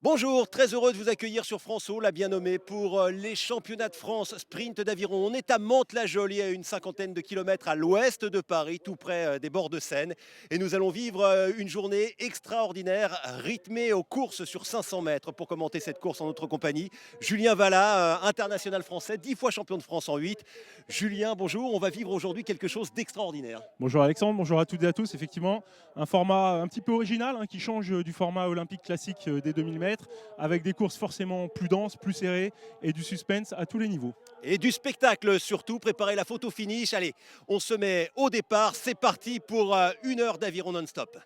Bonjour, très heureux de vous accueillir sur France-O, la bien nommée, pour les championnats de France sprint d'aviron. On est à Mantes-la-Jolie, à une cinquantaine de kilomètres à l'ouest de Paris, tout près des bords de Seine. Et nous allons vivre une journée extraordinaire, rythmée aux courses sur 500 mètres. Pour commenter cette course en notre compagnie, Julien Vallat, international français, 10 fois champion de France en 8. Julien, bonjour, on va vivre aujourd'hui quelque chose d'extraordinaire. Bonjour Alexandre, bonjour à toutes et à tous. Effectivement, un format un petit peu original qui change du format olympique classique des 2000 mètres, avec des courses forcément plus denses, plus serrées et du suspense à tous les niveaux. Et du spectacle surtout, préparez la photo finish. Allez, on se met au départ, c'est parti pour 1 heure d'aviron non-stop.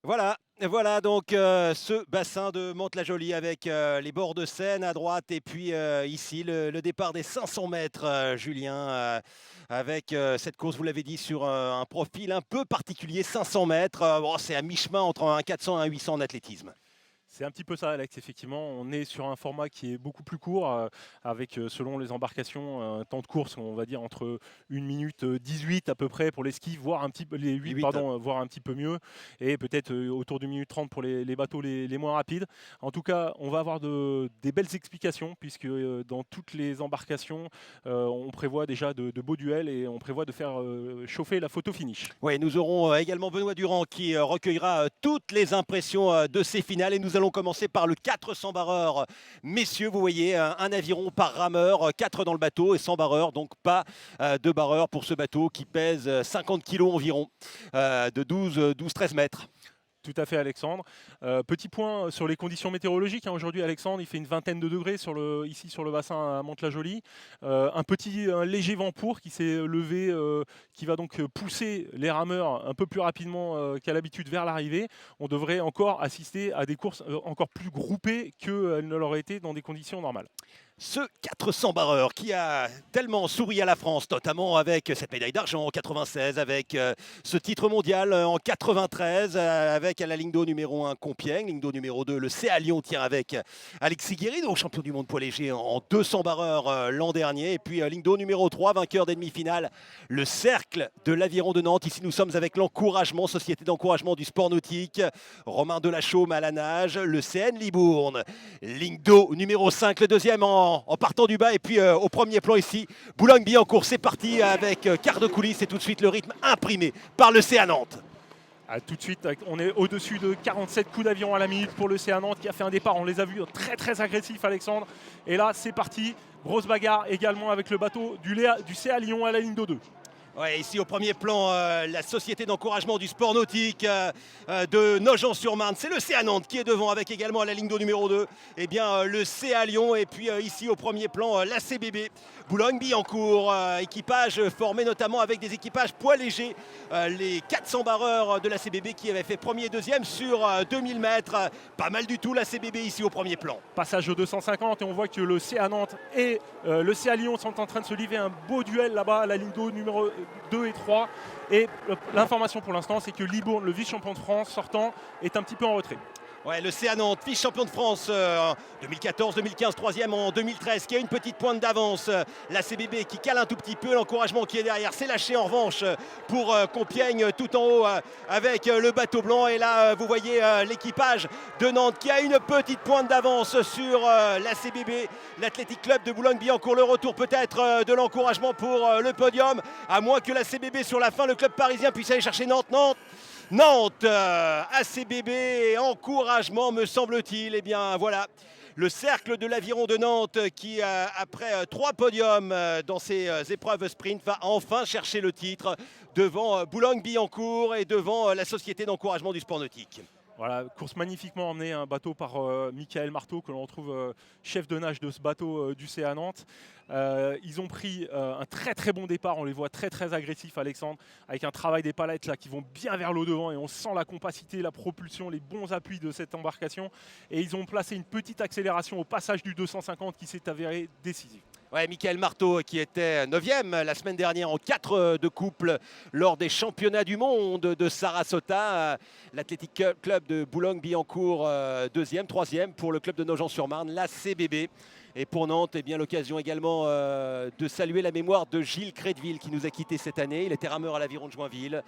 Voilà donc ce bassin de Mantes-la-Jolie avec les bords de Seine à droite et puis ici le départ des 500 mètres, Julien, avec cette course, vous l'avez dit, sur un profil un peu particulier, 500 mètres. Bon, c'est à mi-chemin entre un 400 et un 800 en athlétisme. C'est un petit peu ça, Alex. Effectivement, on est sur un format qui est beaucoup plus court, avec, selon les embarcations, un temps de course, on va dire, entre 1 minute 18 à peu près pour les skis, voire un petit peu, les 8, 8. pardon, voire un petit peu mieux, et peut-être autour de 1 minute 30 pour les bateaux les moins rapides. En tout cas, on va avoir des belles explications, puisque dans toutes les embarcations, on prévoit déjà de beaux duels et on prévoit de faire chauffer la photo finish. Oui, nous aurons également Benoît Durand qui recueillera toutes les impressions de ces finales. Et nous allons commencer par le 400 barreur. Messieurs, vous voyez, un aviron par rameur, 4 dans le bateau et 100 barreurs. Donc pas de barreur pour ce bateau qui pèse 50 kilos environ, de 12-13 mètres. Tout à fait, Alexandre. Petit point sur les conditions météorologiques. Aujourd'hui, Alexandre, il fait une vingtaine de degrés ici sur le bassin à Mantes-la-Jolie. Un léger vent pour qui s'est levé, qui va donc pousser les rameurs un peu plus rapidement qu'à l'habitude vers l'arrivée. On devrait encore assister à des courses encore plus groupées qu'elles ne l'auraient été dans des conditions normales. Ce 400 barreur qui a tellement souri à la France, notamment avec cette médaille d'argent en 96, avec ce titre mondial en 93, avec à la ligne d'eau numéro 1 Compiègne, ligne d'eau numéro 2 le CA Lyon tient avec Alexis Guéry, champion du monde poids léger en 200 barreur l'an dernier, et puis ligne d'eau numéro 3, vainqueur des demi-finales, le Cercle de l'Aviron de Nantes. Ici nous sommes avec l'encouragement, Société d'encouragement du sport nautique, Romain Delachaume à la nage, le CN Libourne, ligne d'eau numéro 5, le deuxième en partant du bas, et puis au premier plan ici, Boulogne-Billancourt, c'est parti avec quart de coulisses et tout de suite le rythme imprimé par le CA Nantes. Tout de suite, on est au-dessus de 47 coups d'aviron à la minute pour le CA Nantes qui a fait un départ, on les a vus très agressifs, Alexandre. Et là, c'est parti, grosse bagarre également avec le bateau du CA Lyon à la ligne d'eau 2. Ouais, ici au premier plan, la Société d'encouragement du sport nautique de Nogent-sur-Marne. C'est le CA Nantes qui est devant, avec également à la ligne d'eau numéro 2 le CA Lyon. Et puis ici au premier plan, la CBB Boulogne-Billancourt, équipage formé notamment avec des équipages poids légers. Les 400 barreurs de la CBB qui avaient fait premier et deuxième sur 2000 mètres. Pas mal du tout la CBB ici au premier plan. Passage au 250 et on voit que le CA Nantes et le CA Lyon sont en train de se livrer un beau duel là-bas à la ligne d'eau numéro 2 et 3. Et l'information pour l'instant, c'est que Libourne, le vice-champion de France sortant, est un petit peu en retrait. Ouais, le CA Nantes, vice-champion de France 2014, 2015, troisième en 2013, qui a une petite pointe d'avance. La CBB qui cale un tout petit peu, l'encouragement qui est derrière. C'est lâché en revanche pour Compiègne tout en haut avec le bateau blanc. Et là, vous voyez l'équipage de Nantes qui a une petite pointe d'avance sur la CBB, l'Athletic Club de Boulogne-Billancourt. Le retour peut-être de l'encouragement pour le podium, à moins que la CBB sur la fin, le club parisien puisse aller chercher Nantes, ACBB, encouragement me semble-t-il. Eh bien voilà, le Cercle de l'Aviron de Nantes qui, après 3 podiums dans ses épreuves sprint, va enfin chercher le titre devant Boulogne-Billancourt et devant la Société d'encouragement du sport nautique. Voilà, course magnifiquement emmenée, un bateau par Michael Marteau, que l'on retrouve chef de nage de ce bateau du CA Nantes. Ils ont pris un très bon départ, on les voit très agressifs, Alexandre, avec un travail des palettes là qui vont bien vers l'eau devant, et on sent la compacité, la propulsion, les bons appuis de cette embarcation. Et ils ont placé une petite accélération au passage du 250 qui s'est avéré décisif. Ouais, Michael Marteau qui était 9e la semaine dernière en 4 de couple lors des championnats du monde de Sarasota. L'Athletic Club de Boulogne-Billancourt 2e, 3e pour le club de Nogent-sur-Marne, la CBB. Et pour Nantes, eh bien, l'occasion également de saluer la mémoire de Gilles Crédville qui nous a quittés cette année. Il était rameur à l'Aviron de Joinville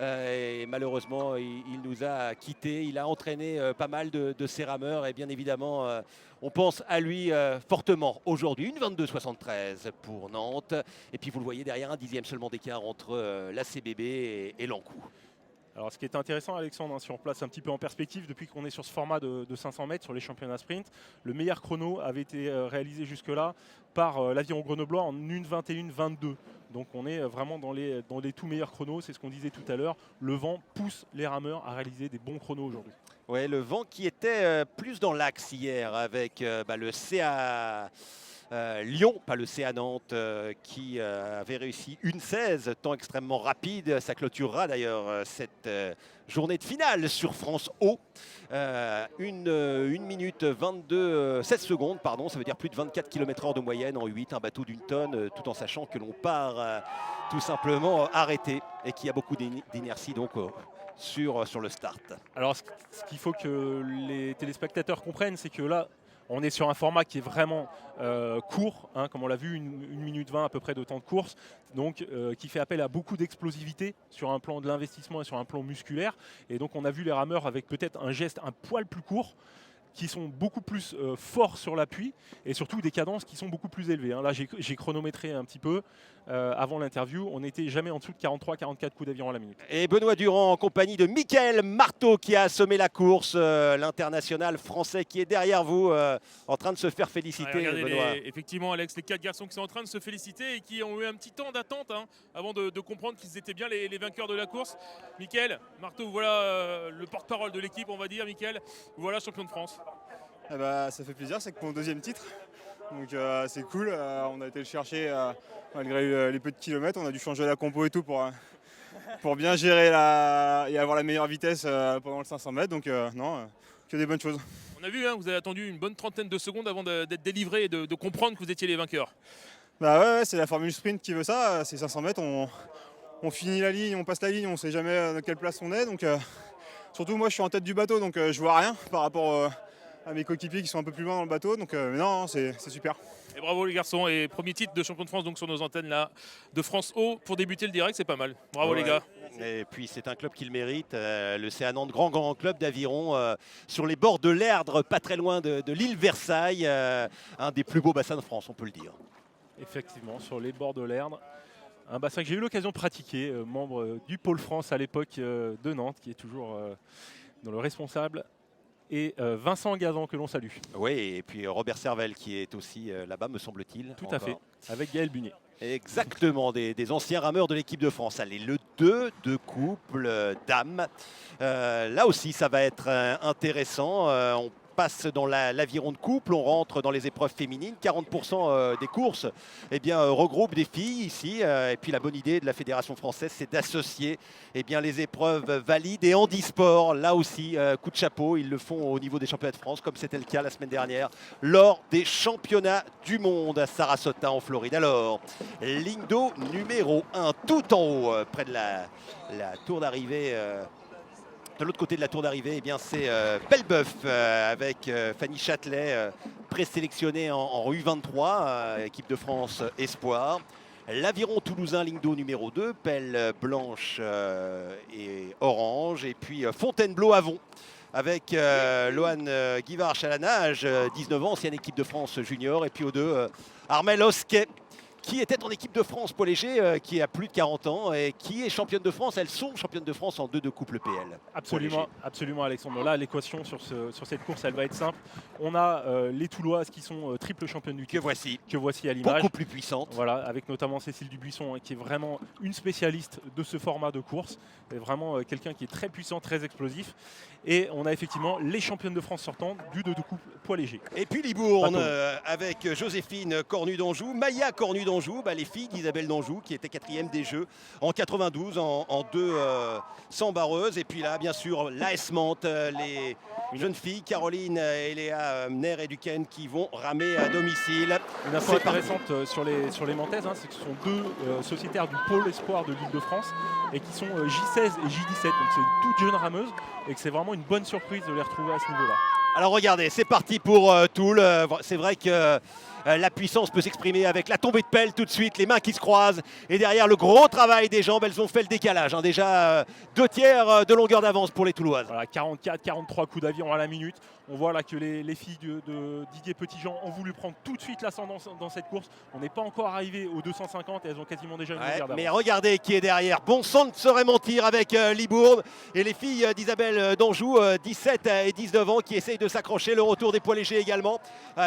et malheureusement il nous a quittés. Il a entraîné pas mal de ces rameurs et bien évidemment on pense à lui fortement aujourd'hui. Une 22,73 pour Nantes. Et puis vous le voyez derrière, un dixième seulement d'écart entre la CBB et l'Ankou. Alors ce qui est intéressant Alexandre, si on place un petit peu en perspective, depuis qu'on est sur ce format de 500 mètres sur les championnats sprint, le meilleur chrono avait été réalisé jusque-là par l'Aviron grenoblois en 1,21,22. Donc on est vraiment dans les tout meilleurs chronos, c'est ce qu'on disait tout à l'heure. Le vent pousse les rameurs à réaliser des bons chronos aujourd'hui. Ouais, le vent qui était plus dans l'axe hier avec le CA Lyon, pas le CA Nantes, qui avait réussi une 16, temps extrêmement rapide. Ça clôturera d'ailleurs cette journée de finale sur France O. 1 minute 22, 16 secondes, pardon, ça veut dire plus de 24 km/h de moyenne en 8, un bateau d'une tonne, tout en sachant que l'on part tout simplement arrêté et qu'il y a beaucoup d'inertie donc sur le start. Alors ce qu'il faut que les téléspectateurs comprennent, c'est que là, on est sur un format qui est vraiment court, hein, comme on l'a vu, 1 minute 20 à peu près de temps de course, donc qui fait appel à beaucoup d'explosivité sur un plan de l'investissement et sur un plan musculaire. Et donc on a vu les rameurs avec peut-être un geste un poil plus court, qui sont beaucoup plus forts sur l'appui et surtout des cadences qui sont beaucoup plus élevées. Hein. Là, j'ai chronométré un petit peu avant l'interview. On n'était jamais en dessous de 43-44 coups d'aviron à la minute. Et Benoît Durand en compagnie de Mickaël Marteau qui a assommé la course, l'international français qui est derrière vous en train de se faire féliciter. Ouais, Benoît. Effectivement, Alex, les 4 garçons qui sont en train de se féliciter et qui ont eu un petit temps d'attente avant de comprendre qu'ils étaient bien les vainqueurs de la course. Mickaël Marteau, voilà le porte-parole de l'équipe, on va dire. Mickaël, voilà champion de France. Eh ben, ça fait plaisir, c'est que mon deuxième titre, donc c'est cool. On a été le chercher malgré les peu de kilomètres, on a dû changer la compo et tout pour bien gérer et avoir la meilleure vitesse pendant le 500 mètres, donc non, que des bonnes choses. On a vu, vous avez attendu une bonne trentaine de secondes avant d'être délivré et de comprendre que vous étiez les vainqueurs. Bah ouais, c'est la formule sprint qui veut ça, c'est 500 mètres, on finit la ligne, on passe la ligne, on ne sait jamais dans quelle place on est, donc surtout moi je suis en tête du bateau, donc je vois rien par rapport à mes coéquipiers qui sont un peu plus loin dans le bateau, donc non, c'est super. Et bravo les garçons, et premier titre de champion de France donc sur nos antennes là de France O pour débuter le direct, c'est pas mal. Bravo les gars. Et puis c'est un club qui le mérite, le CA Nantes, grand club d'aviron sur les bords de l'Erdre, pas très loin de l'île Versailles, un des plus beaux bassins de France, on peut le dire. Effectivement, sur les bords de l'Erdre. Un bassin que j'ai eu l'occasion de pratiquer, membre du Pôle France à l'époque de Nantes, qui est toujours dans le responsable. Et Vincent Gazan que l'on salue. Oui, et puis Robert Servel qui est aussi là-bas, me semble-t-il. Tout à fait, avec Gaël Bunier. Exactement, des anciens rameurs de l'équipe de France. Allez, le 2 de couple dames. Là aussi, ça va être intéressant. On passe dans l'aviron de couple, on rentre dans les épreuves féminines. 40% des courses regroupent des filles ici. Et puis la bonne idée de la Fédération française, c'est d'associer les épreuves valides et handisport. Là aussi, coup de chapeau, ils le font au niveau des championnats de France, comme c'était le cas la semaine dernière, lors des championnats du monde à Sarasota en Floride. Alors, ligne d'eau numéro 1, tout en haut, près de la tour d'arrivée. De l'autre côté de la tour d'arrivée, c'est Pellebeuf avec Fanny Châtelet, présélectionnée en U23, équipe de France Espoir. L'Aviron toulousain, ligne d'eau numéro 2, pelle blanche et orange. Et puis Fontainebleau-Avon avec Lohan Guivarch à la nage, 19 ans, ancienne équipe de France junior. Et puis aux deux, Armel Hosquet, qui était en équipe de France poids léger, qui a plus de 40 ans et qui est championne de France. Elles sont championnes de France en 2 de couple PL. Absolument Alexandre. Là, l'équation sur cette course, elle va être simple. On a les Touloises qui sont triple championnes du titre. Que voici à l'image. Beaucoup plus puissante. Voilà, avec notamment Cécile Dubuisson, qui est vraiment une spécialiste de ce format de course. Et vraiment quelqu'un qui est très puissant, très explosif. Et on a effectivement les championnes de France sortantes du 2 de couple poids léger. Et puis Libourne avec Joséphine Cornu d'Anjou, Maya Cornu d'Anjou, les filles d'Isabelle d'Anjou qui était 4e des Jeux en 92 en 2 sans barreuse. Et puis là, bien sûr, l'AS Mantes, les jeunes filles Caroline et Léa Ner et Duquesne qui vont ramer à domicile. Une info intéressante sur les Mantaises, c'est que ce sont 2 sociétaires du pôle espoir de l'Île-de-France et qui sont J16 et J17. Donc c'est une toute jeune rameuse et que c'est vraiment une bonne surprise de les retrouver à ce niveau-là. Alors regardez, c'est parti pour Toul. C'est vrai que La puissance peut s'exprimer avec la tombée de pelle tout de suite, les mains qui se croisent. Et derrière le gros travail des jambes, elles ont fait le décalage. Déjà 2 tiers de longueur d'avance pour les Touloises. Voilà, 44-43 coups d'aviron à la minute. On voit là que les filles de Didier Petitjean ont voulu prendre tout de suite l'ascendant dans cette course. On n'est pas encore arrivé aux 250 et elles ont quasiment déjà une longueur d'avance. Mais regardez qui est derrière. Bon sang ne saurait mentir avec Libourne et les filles d'Isabelle d'Anjou, 17 et 19 ans, qui essayent de s'accrocher. Le retour des poids légers également.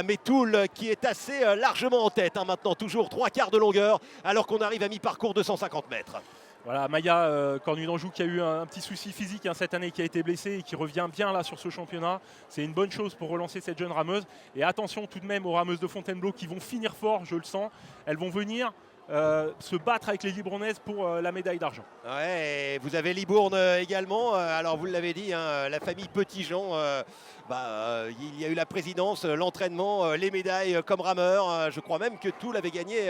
Mais Toul qui est assez largement en tête maintenant. Toujours 3 quarts de longueur alors qu'on arrive à mi-parcours 250 mètres. Voilà, Maya Cornu d'Anjou qui a eu un petit souci physique cette année, qui a été blessée et qui revient bien là sur ce championnat. C'est une bonne chose pour relancer cette jeune rameuse. Et attention tout de même aux rameuses de Fontainebleau qui vont finir fort, je le sens. Elles vont venir se battre avec les Libournaises pour la médaille d'argent. Ouais, vous avez Libourne également. Alors vous l'avez dit, la famille Petitjean. Il y a eu la présidence, l'entraînement, les médailles comme rameur. Je crois même que Toul avait gagné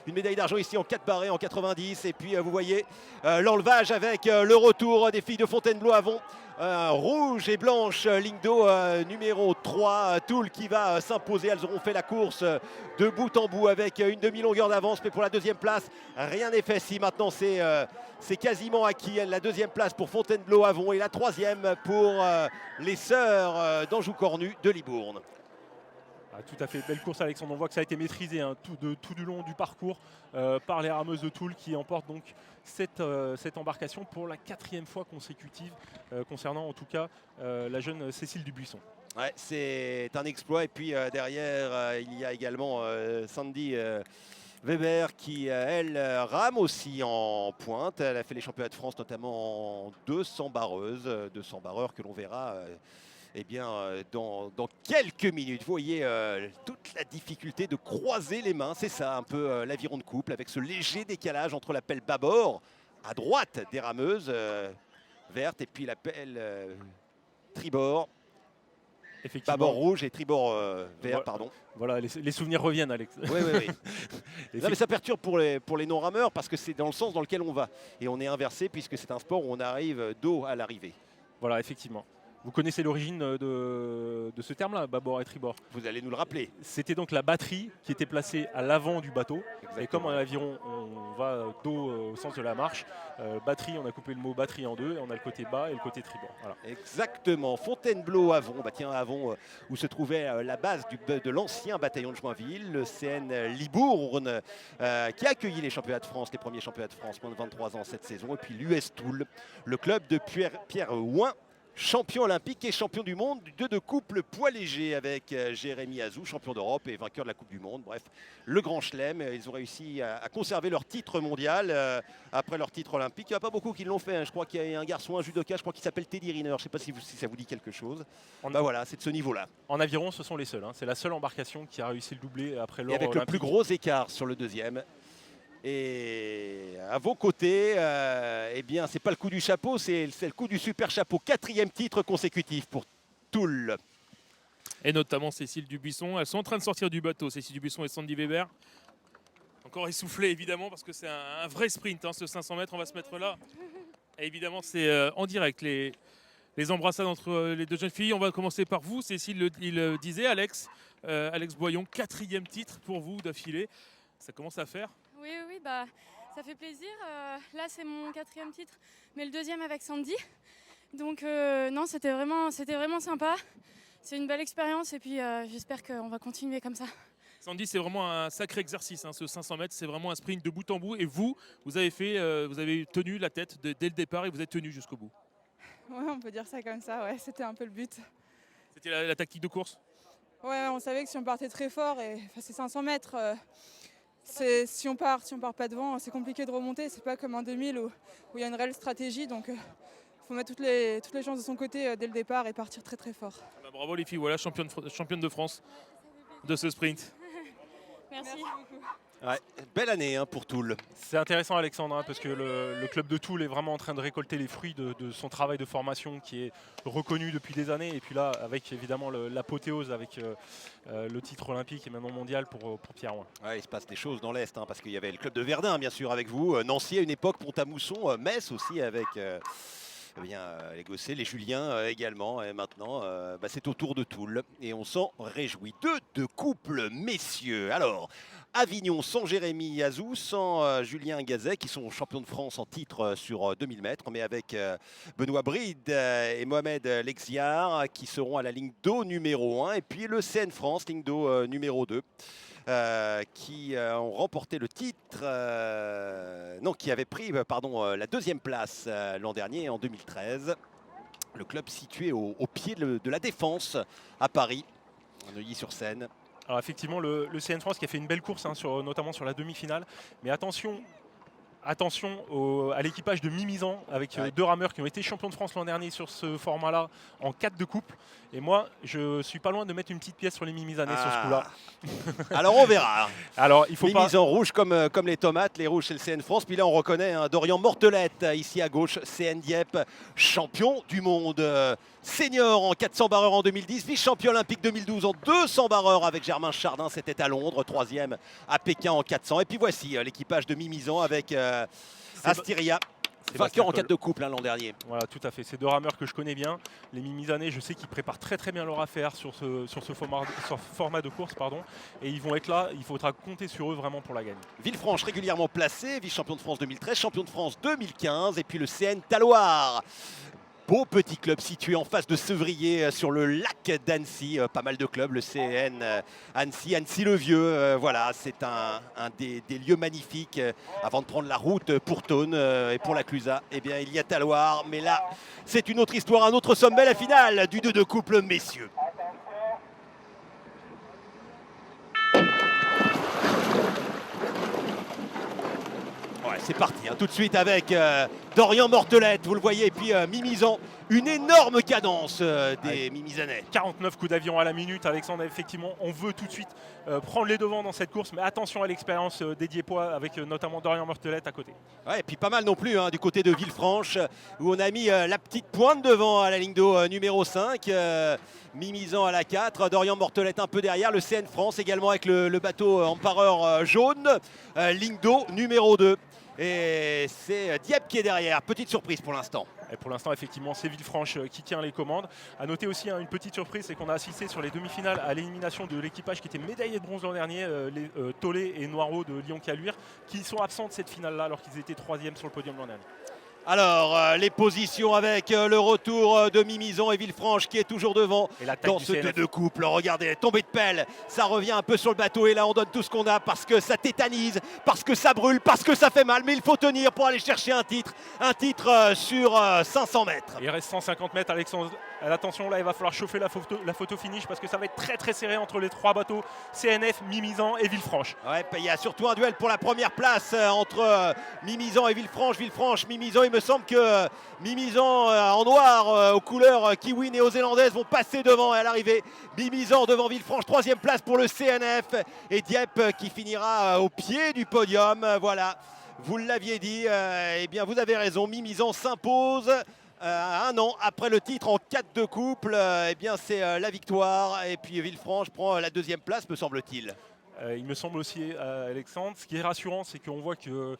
une médaille d'argent ici en 4 barrés en 90. Et puis vous voyez l'enlevage avec le retour des filles de Fontainebleau avant. Rouge et blanche, ligne d'eau numéro 3, Toul qui va s'imposer. Elles auront fait la course de bout en bout avec une demi-longueur d'avance, mais pour la deuxième place, rien n'est fait. Si maintenant c'est quasiment acquis. La deuxième place pour Fontainebleau-Avon et la troisième pour les sœurs d'Anjou Cornu de Libourne. Tout à fait, belle course Alexandre, on voit que ça a été maîtrisé tout du long du parcours par les rameuses de Toul qui emportent donc cette embarcation pour la 4e fois consécutive concernant en tout cas la jeune Cécile Dubuisson. Ouais, c'est un exploit et puis derrière il y a également Sandy Weber qui elle rame aussi en pointe. Elle a fait les championnats de France notamment en 200 barreuses, 200 barreurs que l'on verra dans quelques minutes. Vous voyez toute la difficulté de croiser les mains. C'est ça un peu l'aviron de couple avec ce léger décalage entre la pelle bâbord à droite des rameuses vertes et puis la pelle tribord. Bâbord rouge et tribord vert, pardon. Voilà, les souvenirs reviennent, Alex. Oui. Non, mais ça perturbe pour les non-rameurs parce que c'est dans le sens dans lequel on va. Et on est inversé puisque c'est un sport où on arrive dos à l'arrivée. Voilà, effectivement. Vous connaissez l'origine de ce terme-là, bâbord et tribord? Vous allez nous le rappeler. C'était donc la batterie qui était placée à l'avant du bateau. Exactement. Et comme en aviron, on va dos au sens de la marche, batterie, on a coupé le mot batterie en deux et on a le côté bas et le côté tribord. Voilà. Exactement. Fontainebleau-Avon, Avon où se trouvait la base de l'ancien bataillon de Joinville, le CN Libourne, qui a accueilli les championnats de France, les premiers championnats de France, moins de 23 ans cette saison. Et puis l'US Toul, le club de Pierre Houin, champion olympique et champion du monde du 2 de couple poids léger avec Jérémy Azou, champion d'Europe et vainqueur de la Coupe du Monde. Bref, le Grand Chelem. Ils ont réussi à conserver leur titre mondial après leur titre olympique. Il n'y a pas beaucoup qui l'ont fait. Je crois qu'il y a un garçon, un judoka, je crois qu'il s'appelle Teddy Riner. Je ne sais pas si ça vous dit quelque chose. Voilà, c'est de ce niveau-là. En aviron, ce sont les seuls. C'est la seule embarcation qui a réussi le doublé après l'or olympique. Avec le plus gros écart sur le deuxième. Et à vos côtés, c'est pas le coup du chapeau, c'est le coup du super chapeau. 4e titre consécutif pour Toul. Et notamment Cécile Dubuisson. Elles sont en train de sortir du bateau, Cécile Dubuisson et Sandy Weber. Encore essoufflé évidemment parce que c'est un vrai sprint, ce 500 mètres, on va se mettre là. Et évidemment c'est en direct les embrassades entre les deux jeunes filles. On va commencer par vous, Cécile il disait, Alex Boyon, 4e titre pour vous d'affilée. Ça commence à faire. Oui, ça fait plaisir. Là, c'est mon 4e titre, mais le 2e avec Sandy. Donc, non, c'était vraiment sympa. C'est une belle expérience et puis j'espère qu'on va continuer comme ça. Sandy, c'est vraiment un sacré exercice. Ce 500 mètres, c'est vraiment un sprint de bout en bout. Et vous avez tenu la tête dès le départ et vous êtes tenu jusqu'au bout. Ouais, on peut dire ça comme ça. Ouais, c'était un peu le but. C'était la tactique de course. Ouais, on savait que si on partait très fort et ces 500 mètres. Si on part pas devant, c'est compliqué de remonter. C'est pas comme un 2000 où il y a une réelle stratégie. Donc, faut mettre toutes les chances de son côté dès le départ et partir très très fort. Bravo les filles, voilà championne de France de ce sprint. Merci beaucoup. Ouais, belle année pour Toul. C'est intéressant Alexandre parce que le club de Toul est vraiment en train de récolter les fruits de son travail de formation qui est reconnu depuis des années. Et puis là, avec évidemment l'apothéose avec le titre olympique et maintenant mondial pour Pierre Houin. Ouais, il se passe des choses dans l'Est parce qu'il y avait le club de Verdun bien sûr avec vous, Nancy à une époque, Pont-à-Mousson, Metz aussi avec eh bien, les Gossets, les Juliens également. Et maintenant, c'est au tour de Toul et on s'en réjouit. Deux couples messieurs. Alors, Avignon sans Jérémy Azou, sans Julien Gazet, qui sont champions de France en titre sur 2000 mètres, mais avec Benoît Bride et Mohamed Lexiar qui seront à la ligne d'eau numéro 1. Et puis le CN France, ligne d'eau numéro 2. Qui ont remporté le titre, qui avait pris la deuxième place l'an dernier en 2013. Le club situé au pied de la Défense à Paris, en Neuilly-sur-Seine. Alors effectivement, le CN France qui a fait une belle course, notamment sur la demi-finale. Mais attention à l'équipage de Mimizan avec deux rameurs qui ont été champions de France l'an dernier sur ce format-là en 4 de couple. Et moi, je suis pas loin de mettre une petite pièce sur les Mimizanais sur ce coup-là. Alors on verra. Alors il faut pas... Mimizan rouge comme les tomates, les rouges c'est le CN France. Puis là on reconnaît Dorian Mortelette ici à gauche, CN Dieppe, champion du monde senior en 400 barreurs en 2010, vice-champion olympique 2012 en 200 barreurs avec Germain Chardin, c'était à Londres, 3e à Pékin en 400. Et puis voici l'équipage de Mimizan avec Astiria. Vainqueur en 4 de couple l'an dernier. Voilà, tout à fait. C'est deux rameurs que je connais bien. Les Mimizanais, je sais qu'ils préparent très bien leur affaire sur ce format de course. Et ils vont être là, il faudra compter sur eux vraiment pour la gagner. Villefranche régulièrement placé, vice-champion de France 2013, champion de France 2015. Et puis le CN Taloir. Beau petit club situé en face de Sevrier sur le lac d'Annecy. Pas mal de clubs, le CN Annecy, Annecy-le-Vieux. Voilà, c'est un des lieux magnifiques avant de prendre la route pour Thônes et pour la Clusaz. Eh bien, il y a Taloir, mais là, c'est une autre histoire, un autre sommet, la finale du 2 de couple messieurs. C'est parti, tout de suite avec Dorian Mortelette, vous le voyez, et puis Mimizan, une énorme cadence des Mimizanais. 49 coups d'avion à la minute, Alexandre, effectivement, on veut tout de suite prendre les devants dans cette course, mais attention à l'expérience des Diepois avec notamment Dorian Mortelette à côté. Ouais, et puis pas mal non plus du côté de Villefranche, où on a mis la petite pointe devant à la ligne d'eau numéro 5, Mimizan à la 4, Dorian Mortelette un peu derrière, le CN France également avec le bateau empareur jaune, ligne d'eau numéro 2. Et c'est Dieppe qui est derrière. Petite surprise pour l'instant. Et pour l'instant, effectivement, c'est Villefranche qui tient les commandes. À noter aussi une petite surprise, c'est qu'on a assisté sur les demi-finales à l'élimination de l'équipage qui était médaillé de bronze l'an dernier, les Tollet et Noireau de Lyon-Caluire, qui sont absents de cette finale-là alors qu'ils étaient 3e sur le podium l'an dernier. Alors, les positions avec le retour de Mimizan et Villefranche qui est toujours devant dans ce 2 de couple. Regardez, tombée de pelle, ça revient un peu sur le bateau et là on donne tout ce qu'on a parce que ça tétanise, parce que ça brûle, parce que ça fait mal. Mais il faut tenir pour aller chercher un titre sur 500 mètres. Il reste 150 mètres, Alexandre. Attention, là il va falloir chauffer la photo finish parce que ça va être très serré entre les 3 bateaux, CNF, Mimizan et Villefranche. Ouais, il y a surtout un duel pour la première place entre Mimizan et Villefranche. Mimizan, il me semble que Mimizan en noir aux couleurs kiwi néo-zélandaises vont passer devant à l'arrivée. Mimizan devant Villefranche, 3e place pour le CNF et Dieppe qui finira au pied du podium. Voilà, vous l'aviez dit, eh bien vous avez raison, Mimizan s'impose. Un an après le titre en 4 de couple, eh bien c'est la victoire et puis Villefranche prend la 2e place me semble-t-il. Il me semble aussi, Alexandre, ce qui est rassurant, c'est qu'on voit que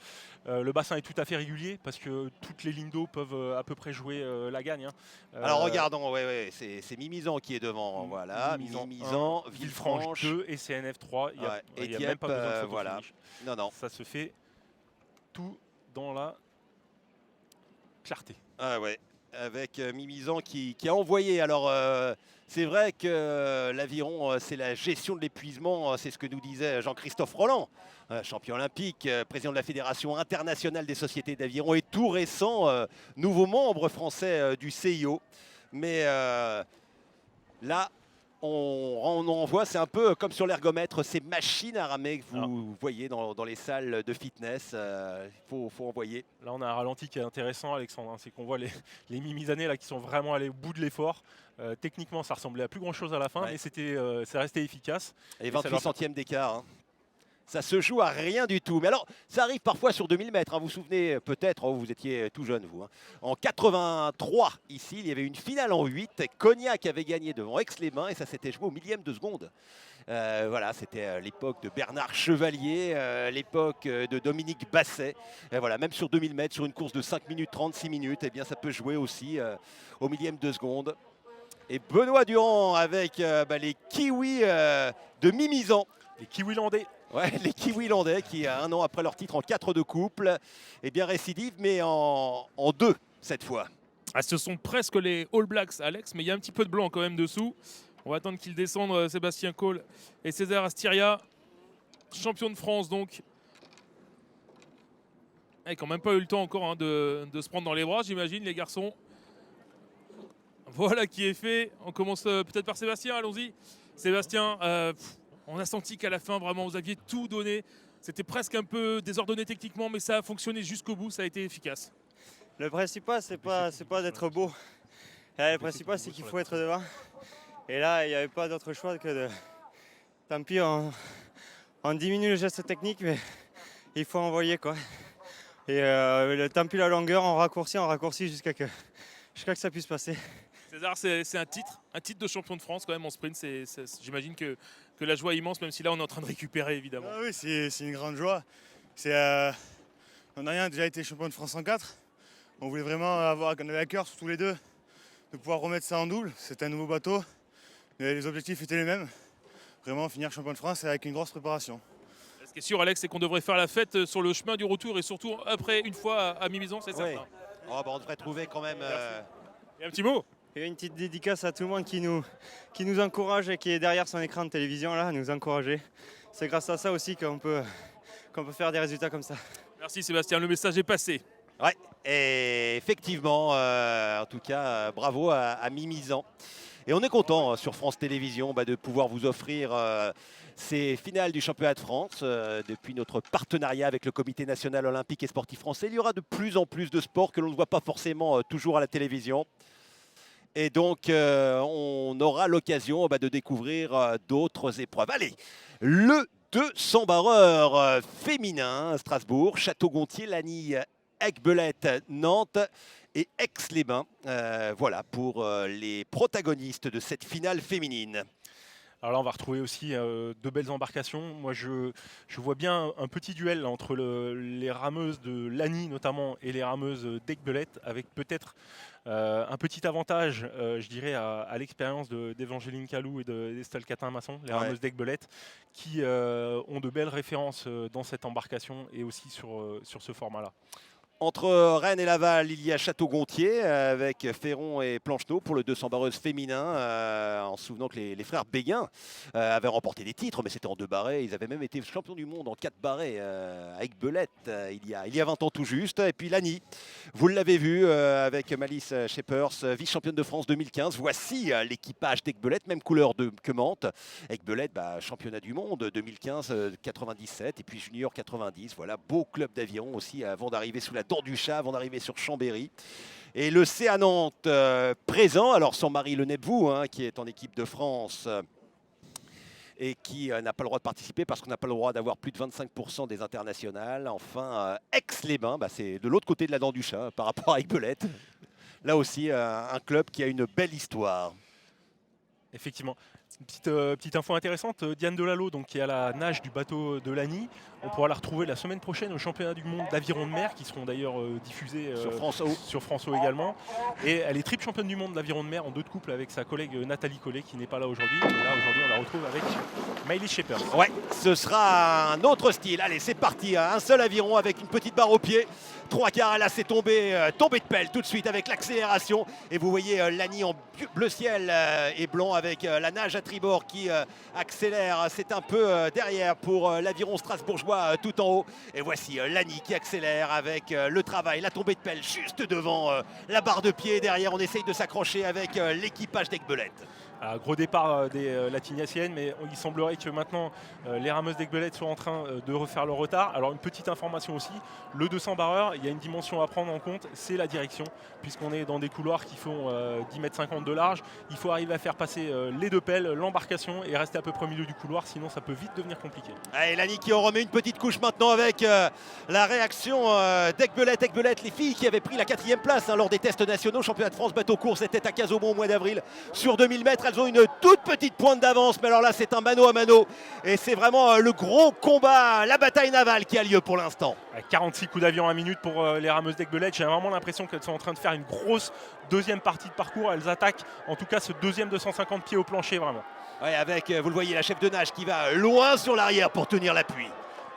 le bassin est tout à fait régulier parce que toutes les lignes d'eau peuvent à peu près jouer la gagne. Alors regardons, c'est Mimizan qui est devant, voilà, Mimizan, Villefranche 2 et CNF 3. Et Dieppe, même pas besoin de photo voilà. finish. Non. Ça se fait tout dans la clarté. Ah ouais, avec Mimizan qui a envoyé. Alors c'est vrai que l'aviron, c'est la gestion de l'épuisement, c'est ce que nous disait Jean-Christophe Rolland, champion olympique, président de la Fédération internationale des sociétés d'aviron et tout récent nouveau membre français du CIO. Mais là, on en voit, c'est un peu comme sur l'ergomètre, ces machines à ramer que vous voyez dans les salles de fitness. Il faut envoyer. Là, on a un ralenti qui est intéressant, Alexandre. C'est qu'on voit les Mimizanais là qui sont vraiment allés au bout de l'effort. Techniquement, ça ressemblait à plus grand-chose à la fin, mais c'est resté efficace. Et 28 centièmes d'écart. Ça se joue à rien du tout. Mais alors, ça arrive parfois sur 2000 mètres. Vous vous souvenez peut-être, vous étiez tout jeune vous. En 83, ici, il y avait une finale en 8. Cognac avait gagné devant Aix-les-Bains et ça s'était joué au millième de seconde. Voilà, c'était l'époque de Bernard Chevalier, l'époque de Dominique Basset. Et voilà, même sur 2000 mètres, sur une course de 5 minutes 30, 6 minutes, eh bien, ça peut jouer aussi au millième de seconde. Et Benoît Durand avec les Kiwis de Mimizan. Les Kiwilandais. Ouais, les Kiwilandais qui, un an après leur titre en 4 de couple, eh bien récidive, mais en 2 cette fois. Ah, ce sont presque les All Blacks, Alex, mais il y a un petit peu de blanc quand même dessous. On va attendre qu'ils descendent, Sébastien Cole et César Astiria, champion de France donc. Ils n'ont même pas eu le temps encore de se prendre dans les bras, j'imagine, les garçons. Voilà qui est fait. On commence peut-être par Sébastien, allons-y. Sébastien, on a senti qu'à la fin, vraiment, vous aviez tout donné. C'était presque un peu désordonné techniquement, mais ça a fonctionné jusqu'au bout, ça a été efficace. Le principal, c'est pas d'être beau. Le principal, c'est qu'il faut être devant. Et là, il n'y avait pas d'autre choix que de... Tant pis, on diminue le geste technique, mais il faut envoyer, quoi. Et tant pis la longueur, on raccourcit jusqu'à que ça puisse passer. César, c'est un titre de champion de France quand même en sprint. J'imagine que la joie est immense, même si là on est en train de récupérer évidemment. Ah oui, c'est une grande joie. On a déjà été champion de France en 4. On voulait vraiment qu'on avait à cœur, tous les deux, de pouvoir remettre ça en double. C'était un nouveau bateau. Mais les objectifs étaient les mêmes. Vraiment finir champion de France avec une grosse préparation. Ce qui est sûr, Alex, c'est qu'on devrait faire la fête sur le chemin du retour et surtout après, une fois à Mimizan, c'est certain. Oh, on devrait trouver quand même... Et un petit mot. Et une petite dédicace à tout le monde qui nous encourage et qui est derrière son écran de télévision, là, nous encourager. C'est grâce à ça aussi qu'on peut faire des résultats comme ça. Merci Sébastien, le message est passé. Ouais, et effectivement, en tout cas, bravo à Mimizan. Et on est content sur France Télévisions de pouvoir vous offrir ces finales du championnat de France. Depuis notre partenariat avec le Comité national olympique et sportif français, il y aura de plus en plus de sports que l'on ne voit pas forcément toujours à la télévision. Et donc, on aura l'occasion de découvrir d'autres épreuves. Allez, le 200 barreur féminin, Strasbourg, Château-Gontier, Lagny, Aiguebelette, Nantes et Aix-les-Bains. Voilà pour les protagonistes de cette finale féminine. Alors là, on va retrouver aussi de belles embarcations. Moi, je vois bien un petit duel là, entre les rameuses de Lagny notamment et les rameuses d'Aiguebelette, avec peut-être un petit avantage, je dirais, à l'expérience d'Évangéline Calou et d'Estelle Catin-Masson, les rameuses d'Aiguebelette, qui ont de belles références dans cette embarcation et aussi sur ce format-là. Entre Rennes et Laval, il y a Château-Gontier avec Ferron et Plancheneau pour le 200 barreuses féminin. En se souvenant que les frères Béguin avaient remporté des titres, mais c'était en 2 barrés. Ils avaient même été champions du monde en 4 barrés avec Belette il y a 20 ans tout juste. Et puis Lagny, vous l'avez vu avec Malice Shepers, vice-championne de France 2015. Voici l'équipage d'Aiguebelette, même couleur que Mantes. Aiguebelette, championnat du monde 2015, 97 et puis junior 90. Voilà, beau club d'aviron aussi avant d'arriver sous la dent du chat, avant d'arriver sur Chambéry. Et le CA Nantes présent, alors sans Marie Lenebvou qui est en équipe de France et qui n'a pas le droit de participer parce qu'on n'a pas le droit d'avoir plus de 25% des internationales. Enfin, Aix-les-Bains, c'est de l'autre côté de la dent du chat par rapport à Aiguebelette. Là aussi, un club qui a une belle histoire. Effectivement. Petite info intéressante, Diane Delalo, donc, qui est à la nage du bateau de Lagny. On pourra la retrouver la semaine prochaine au championnat du monde d'aviron de mer, qui seront d'ailleurs diffusés sur France O également. Et elle est triple championne du monde d'aviron de mer en 2 de couple avec sa collègue Nathalie Collet, qui n'est pas là aujourd'hui. Et là, aujourd'hui, on la retrouve avec Miley Shepard. Ouais, ce sera un autre style. Allez, c'est parti. Un seul aviron avec une petite barre au pied. 3 quarts, là, c'est tombé de pelle tout de suite avec l'accélération. Et vous voyez Lagny en bleu ciel et blanc avec la nage à tribord qui accélère. C'est un peu derrière pour l'aviron strasbourgeois tout en haut. Et voici Lagny qui accélère avec le travail, la tombée de pelle juste devant la barre de pied. Derrière, on essaye de s'accrocher avec l'équipage d'Aiguebelette. Gros départ des Latiniaciennes, mais il semblerait que maintenant les rameuses d'Aiguebelette soient en train de refaire leur retard. Alors une petite information aussi, le 200 barreur, il y a une dimension à prendre en compte, c'est la direction, puisqu'on est dans des couloirs qui font 10,50 m de large. Il faut arriver à faire passer les 2 pelles, l'embarcation et rester à peu près au milieu du couloir, sinon ça peut vite devenir compliqué. Allez, Lagny qui en remet une petite couche maintenant avec la réaction d'Aiguebelette. Aiguebelette, les filles qui avaient pris la 4e place lors des tests nationaux, championnat de France bateau course, c'était à Casaubon au mois d'avril sur 2000 mètres. Elles Elles ont une toute petite pointe d'avance, mais alors là c'est un mano à mano. Et c'est vraiment le gros combat, la bataille navale qui a lieu pour l'instant. 46 coups d'avion à minute pour les rameuses d'Aiguebelette. J'ai vraiment l'impression qu'elles sont en train de faire une grosse deuxième partie de parcours. Elles attaquent en tout cas ce deuxième 250 pieds au plancher vraiment. Ouais, avec, vous le voyez, la chef de nage qui va loin sur l'arrière pour tenir l'appui.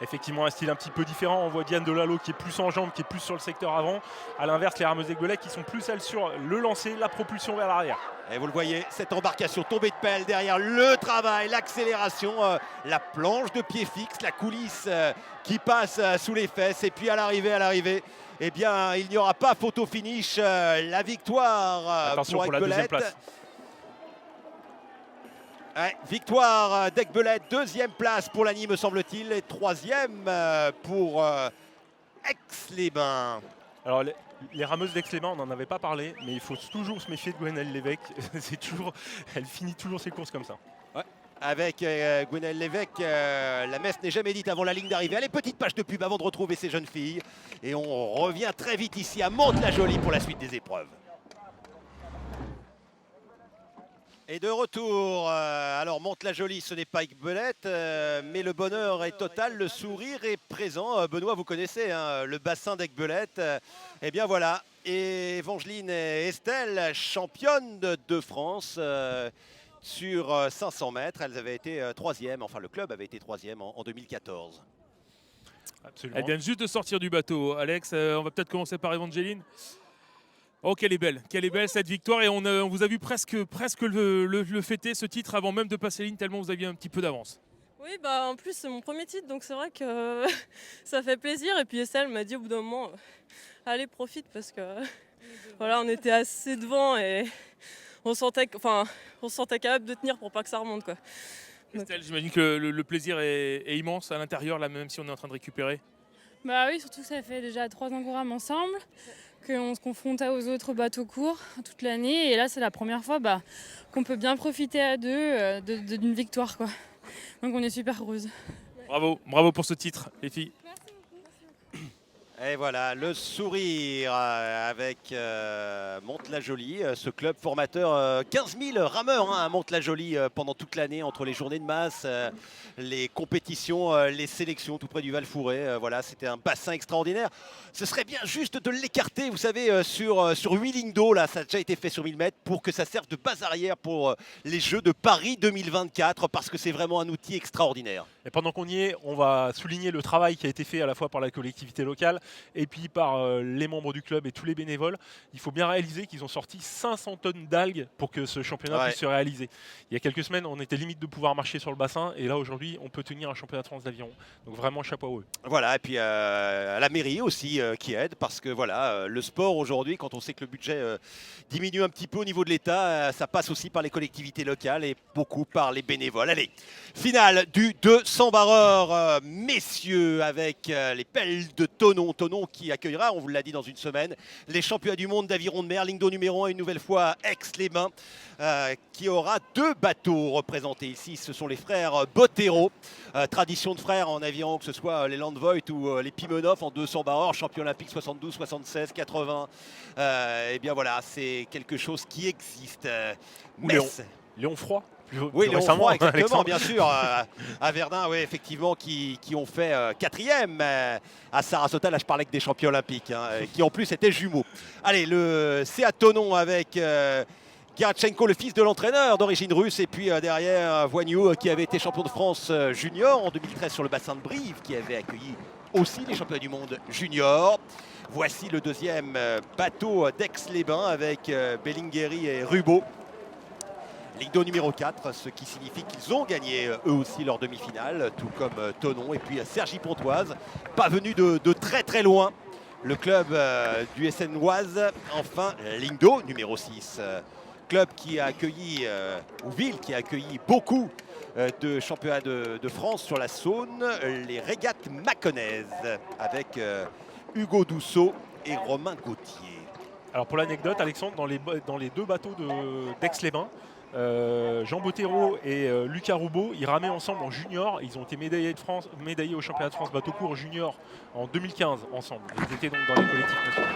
Effectivement, un style un petit peu différent. On voit Diane Delalo qui est plus en jambes, qui est plus sur le secteur avant. A l'inverse, les rameuses d'Aiguebelette qui sont plus elles sur le lancer, la propulsion vers l'arrière. Et vous le voyez, cette embarcation tombée de pelle derrière le travail, l'accélération, la planche de pied fixe, la coulisse qui passe sous les fesses. Et puis à l'arrivée, eh bien, il n'y aura pas photo finish. La victoire attention pour la deuxième place. Ouais, victoire d'Aiguebelette, deuxième place pour l'Annie me semble-t-il, et troisième pour Aix-les-Bains. Alors les rameuses d'Aix-les-Bains, on n'en avait pas parlé, mais il faut toujours se méfier de Gwenaëlle Lévesque. Elle finit toujours ses courses comme ça. Ouais. Avec Gwenaëlle Lévesque, la messe n'est jamais dite avant la ligne d'arrivée. Allez, petite page de pub avant de retrouver ces jeunes filles. Et on revient très vite ici à Mantes-la-Jolie pour la suite des épreuves. Et de retour, alors Mantes-la-Jolie, ce n'est pas Aiguebelette, mais le bonheur est total, le sourire est présent. Benoît, vous connaissez hein, le bassin d'Aiguebelette. Eh bien voilà, et Evangeline et Estelle, championnes de France sur 500 mètres. Elles avaient été troisième, enfin le club avait été troisième en 2014. Absolument. Elle vient juste de sortir du bateau. Alex, on va peut-être commencer par Evangeline. Oh, qu'elle est belle cette victoire, et on vous a vu presque le fêter, ce titre, avant même de passer ligne, tellement vous aviez un petit peu d'avance. Oui, bah en plus c'est mon premier titre, donc c'est vrai que ça fait plaisir. Et puis Estelle m'a dit au bout d'un moment, allez profite, parce que voilà, on était assez devant et on sentait capable de tenir pour pas que ça remonte, quoi. Estelle, j'imagine que le plaisir est immense à l'intérieur, là, même si on est en train de récupérer. Bah oui, surtout que ça fait déjà 3 ans qu'on rame ensemble, qu'on se confrontait aux autres bateaux courts toute l'année. Et là, c'est la première fois qu'on peut bien profiter à deux d'une victoire, quoi. Donc on est super heureuses. Bravo pour ce titre, les filles. Et voilà, le sourire avec Mantes-la-Jolie, ce club formateur, 15 000 rameurs hein, à Mantes-la-Jolie pendant toute l'année, entre les journées de masse, les compétitions, les sélections tout près du Val-Fouré. Voilà, c'était un bassin extraordinaire. Ce serait bien juste de l'écarter, vous savez, sur 8 lignes d'eau, là, ça a déjà été fait sur 1000 mètres, pour que ça serve de base arrière pour les Jeux de Paris 2024, parce que c'est vraiment un outil extraordinaire. Et pendant qu'on y est, on va souligner le travail qui a été fait à la fois par la collectivité locale et puis par les membres du club et tous les bénévoles. Il faut bien réaliser qu'ils ont sorti 500 tonnes d'algues pour que ce championnat puisse se réaliser. Il y a quelques semaines, on était limite de pouvoir marcher sur le bassin, et là aujourd'hui, on peut tenir un championnat de France d'aviron. Donc vraiment chapeau à eux. Voilà, et puis à la mairie aussi qui aide, parce que voilà, le sport aujourd'hui, quand on sait que le budget diminue un petit peu au niveau de l'État, ça passe aussi par les collectivités locales et beaucoup par les bénévoles. Allez, finale du 200 barreurs, messieurs, avec les pelles de Thonon. Thonon qui accueillera, on vous l'a dit, dans une semaine, les championnats du monde d'aviron de mer, ligne d'eau numéro 1, une nouvelle fois Aix-les-Bains, qui aura 2 bateaux représentés ici. Ce sont les frères Bottero, tradition de frères en aviron, que ce soit les Landvoigt ou les Pimenov en 200 barreurs, champion olympique 72, 76, 80. Et bien voilà, c'est quelque chose qui existe. Léon Froid. Oui, Léon Froid, exactement, bien sûr. À Verdun, oui, effectivement, qui ont fait 4e à Sarasota. Là, je parlais que des champions olympiques, hein, qui en plus étaient jumeaux. Allez, c'est à Thonon avec Gerachenko, le fils de l'entraîneur d'origine russe, et puis derrière Voignou, qui avait été champion de France junior en 2013 sur le bassin de Brive, qui avait accueilli aussi les championnats du monde junior. Voici le deuxième bateau d'Aix-les-Bains avec Bellingueri et Rubo. Ligue d'eau numéro 4, ce qui signifie qu'ils ont gagné eux aussi leur demi-finale, tout comme Thonon. Et puis Cergy Pontoise, pas venu de très très loin. Le club du SN-Oise, enfin, ligne d'eau numéro 6. Club qui a accueilli, ou ville qui a accueilli beaucoup de championnats de France sur la Saône, les régates mâconnaises, avec Hugo Dousseau et Romain Gauthier. Alors pour l'anecdote, Alexandre, dans les 2 bateaux d'Aix-les-Bains, Jean Bottero et Lucas Roubaud, ils ramaient ensemble en junior. Ils ont été médaillés au championnat de France bateau court junior en 2015 ensemble. Ils étaient donc dans les collectifs nationaux.